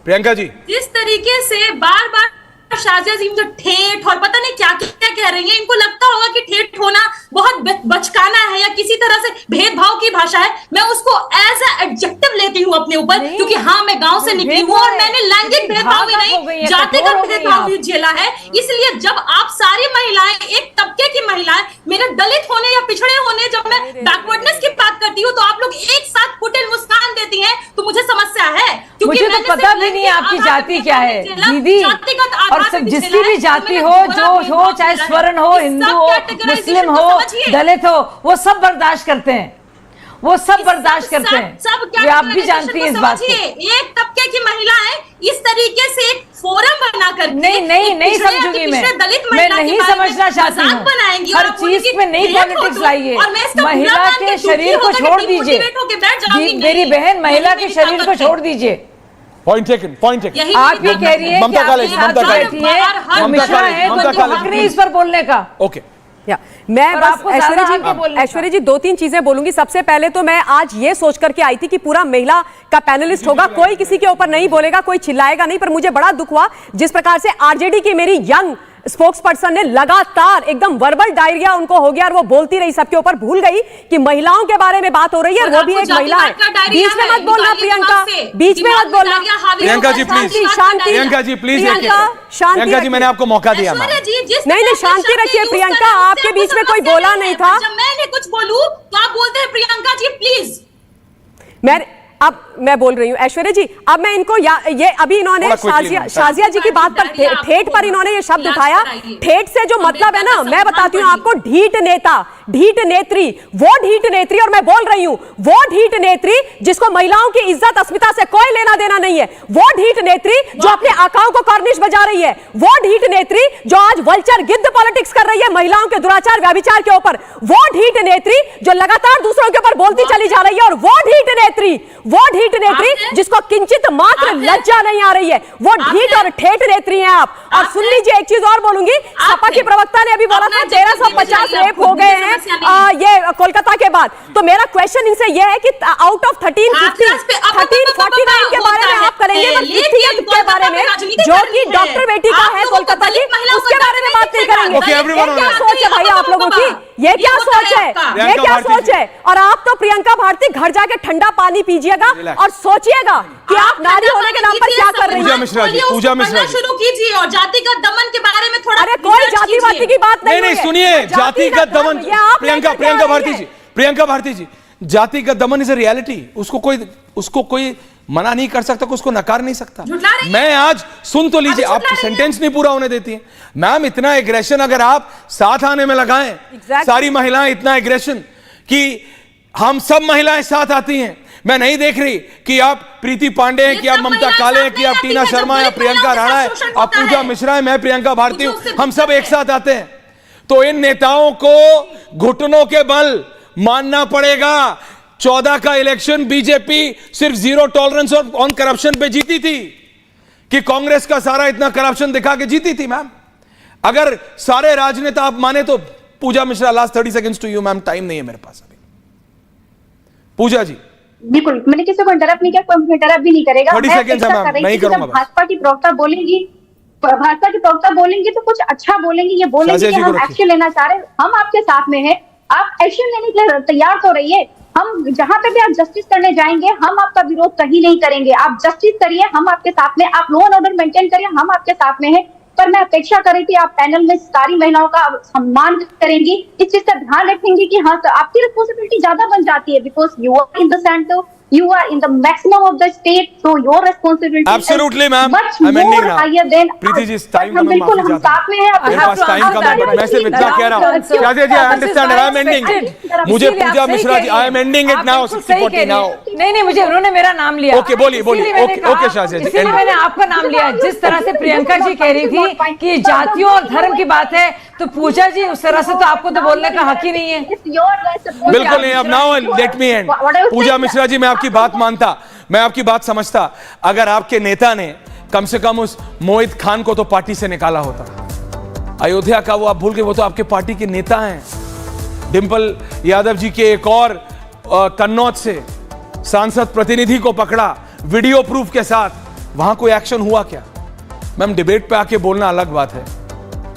प्रियंका जी, जिस तरीके से बार बार शाजिया जी जो ठेठ और पता नहीं क्या क्या कह रही हैं, इनको लगता होगा कि ठेठ होना बहुत बचकाना है या किसी तरह से भेदभाव की भाषा है। मैं उसको एज ए एडजेक्टिव लेती हूँ अपने ऊपर, क्योंकि हाँ मैं गांव से निकली हूँ और मैंने लैंगिक भेदभाव ही नहीं, जातिगत भेदभाव भी झेला है। इसलिए जब आप सारी महिलाएं, एक तबके की महिलाएं, मेरे दलित होने या पिछड़े होने, जब मैं बैकवर्डनेस की बात करती हूँ, तो आप लोग एक साथ कुटिल मुस्कान देती हैं, तो मुझे समस्या है। मुझे तो पता भी नहीं आपकी जाति क्या है दीदी, और सब जिसकी भी जाति हो, जो हो, चाहे स्वर्ण हो, हिंदू हो, मुस्लिम हो, दलित हो, वो सब बर्दाश्त करते हैं, वो सब बर्दाश्त करते हैं। ये आप भी जानती हैं इस बात को। एक तबके की महिलाएं इस तरीके से एक फोरम बनाकर नहीं समझूंगी मैं नहीं समझना चाहती हूँ। हर चीज में नई पॉलिटिक्स लाइए। महिला के शरीर को छोड़ दीजिए मेरी बहन, महिला के शरीर को छोड़ दीजिए। Point taken. आप ये कह रही है कि आपके साथ जो बैठी है मिश्रा है, तो उनको हक नहीं इस पर बोलने का। ओके, मैं ऐश्वर्या जी 2-3 चीजें बोलूंगी। सबसे पहले तो मैं आज ये सोच करके आई थी कि पूरा महिला का पैनलिस्ट होगा, कोई किसी के ऊपर नहीं बोलेगा, कोई चिल्लाएगा नहीं, पर मुझे बड़ा दुख हुआ जिस प्रकार से आरजेडी की मेरी यंग स्पोक्स पर्सन ने लगातार एकदम वर्बल डायरिया उनको हो गया और वो बोलती रही, सबके ऊपर भूल गई कि महिलाओं के बारे में बात हो रही है, वो भी एक महिला है। बीच में मत बोलना प्रियंका, बीच में मत बोलना प्रियंका जी प्लीज, शांति, प्रियंका जी प्लीज, शांति। प्रियंका जी मैंने आपको मौका दिया। नहीं शांति रखिए प्रियंका, आपके बीच में कोई बोला नहीं था। जब मैंने कुछ बोलूं तो आप बोलते हैं प्रियंका जी प्लीज। अब मैं बोल रही हूँ ऐश्वर्या जी, अब मैं इनको ये अभी इन्होंने शाजिया जी की बात पर ठेठ पर इन्होंने ये शब्द उठाया। ठेठ से जो मतलब है ना, मैं बताती हूँ आपको, ढीठ नेता, ढीठ नेत्री, वो ढीठ नेत्री, और मैं बोल रही हूँ वो ढीठ नेत्री जिसको महिलाओं की इज्जत अस्मिता से कोई लेना देना नहीं है, वो ढीठ नेत्री जो अपने आकाओं को कॉर्निश बजा रही है, वो ढीठ नेत्री जो आज वल्चर गिद्ध पॉलिटिक्स कर रही है महिलाओं के दुराचार व्याभिचार के ऊपर, वो ढीठ नेत्री जो लगातार दूसरों के ऊपर बोलती चली जा रही है, और वो ढीठ नेत्री जिसको किंचित मात्र लज्जा नहीं आ रही है, वो ढीठ और ठेठ नेत्री हैं आप। और सुन लीजिए, एक चीज और बोलूंगी, सपा की प्रवक्ता ने अभी बोला था 1350 रेप हो गए हैं ये कोलकाता के बाद। तो मेरा क्वेश्चन इनसे ये है कि आउट ऑफ 1349 के बारे में आप करेंगे, पर 50th के बारे में जो कि डॉक्टर बेटी का है कोलकाता की, उसके बारे में बात नहीं करेंगे। क्या सोच है भाई आप लोगों की? ये क्या सोच है? ये क्या सोच है? और आप तो प्रियंका भारती घर जाके ठंडा पानी पीजिएगा और सोचिएगा कि आप नारी होने के नाम पर क्या कर रही हैं। पूजा मिश्रा जी शुरू कीजिए और जातिगत दमन के बारे में थोड़ा। अरे कोई जातिवादी की बात नहीं, सुनिए, जातिगत दमन, प्रियंका भारती जी, जातिगत दमन इज अ रियलिटी। उसको कोई मना नहीं कर सकता, उसको नकार नहीं सकता। मैं आज सुन तो लीजिए, आप सेंटेंस नहीं पूरा होने देती हैं मैम। इतना एग्रेशन अगर आप साथ आने में लगाएं, सारी महिलाएं इतना एग्रेशन कि हम सब महिलाएं साथ आती हैं। मैं नहीं देख रही कि आप प्रीति पांडे हैं, कि आप ममता काले हैं, कि आप टीना शर्मा या प्रियंका राणा है, आप पूजा मिश्रा है, मैं प्रियंका भारती हूं, हम सब एक साथ आते हैं। तो इन नेताओं को घुटनों के बल मानना पड़ेगा। 14 का इलेक्शन बीजेपी सिर्फ 0 टॉलरेंस ऑन करप्शन पे जीती थी, कि कांग्रेस का सारा इतना करप्शन दिखा के जीती थी मैम। अगर सारे राजनेता आप माने तो Pooja Mishra, last 30 seconds to you ma'am, time नहीं है मेरे पास अभी। पूजा जी। बिल्कुल, मैंने किसी को इंटरप्ट नहीं किया, कोई इंटरप्ट भी नहीं करेगा। 30 सेकंड्स है मैम, नहीं करूंगा। भाजपा की प्रवक्ता बोलेंगी तो कुछ अच्छा बोलेंगी, ये बोलेंगे कि हम एक्शन लेना चाह रहे हैं, हम आपके साथ में हैं, आप एक्शन लेने के लिए तैयार तो रहिए। हम जहां पे भी आप जस्टिस करने जाएंगे, हम आपका विरोध कहीं नहीं करेंगे। आप जस्टिस करिए, हम आपके साथ में, आप लॉ एंड ऑर्डर मेंटेन करिए, हम आपके साथ में हैं। पर मैं अपेक्षा कर रही थी आप पैनल में सारी महिलाओं का सम्मान करेंगी, इस चीज का ध्यान रखेंगे कि हाँ आपकी रिस्पॉन्सिबिलिटी ज्यादा बन जाती है, because you are in the centre, you are in the maximum of the state, so your responsibility absolutely is much more higher than Preeti ji time का मैं बिल्कुल हम साथ में हैं। मेरे पास टाइम कम है, बट मैं सिर्फ इतना कह रहा हूं Shazia ji, I understand, I am ending. मुझे Pooja Mishra ji, I am ending it now, 60-40 now. नहीं मुझे उन्होंने मेरा नाम लिया। ओके बोलिए ओके शाजिया जी, इसलिए मैंने आपका नाम लिया। जिस तरह से प्रियंका जी कह रही थी कि जातियों और धर्म की बात है, तो पूजा जी उस तरह से तो आपको तो बोलने का हक ही नहीं है। बिल्कुल नहीं। अब नाउ लेट मी एंड। पूजा मिश्रा जी, मैं आपकी बात मानता, मैं आपकी बात समझता, अगर आपके नेता ने कम से कम उस मोहित खान को तो पार्टी से निकाला होता। अयोध्या का वो आप भूल गए, वो तो आपके पार्टी के नेता हैं। डिंपल यादव जी के एक और कन्नौज से सांसद प्रतिनिधि को पकड़ा वीडियो प्रूफ के साथ, वहां कोई एक्शन हुआ क्या? मैम, डिबेट पे आके बोलना अलग बात है,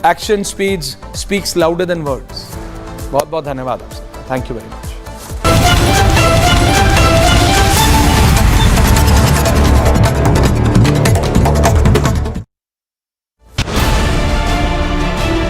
action speaks louder than words. बहुत बहुत धन्यवाद आपसे, थैंक यू वेरी मच।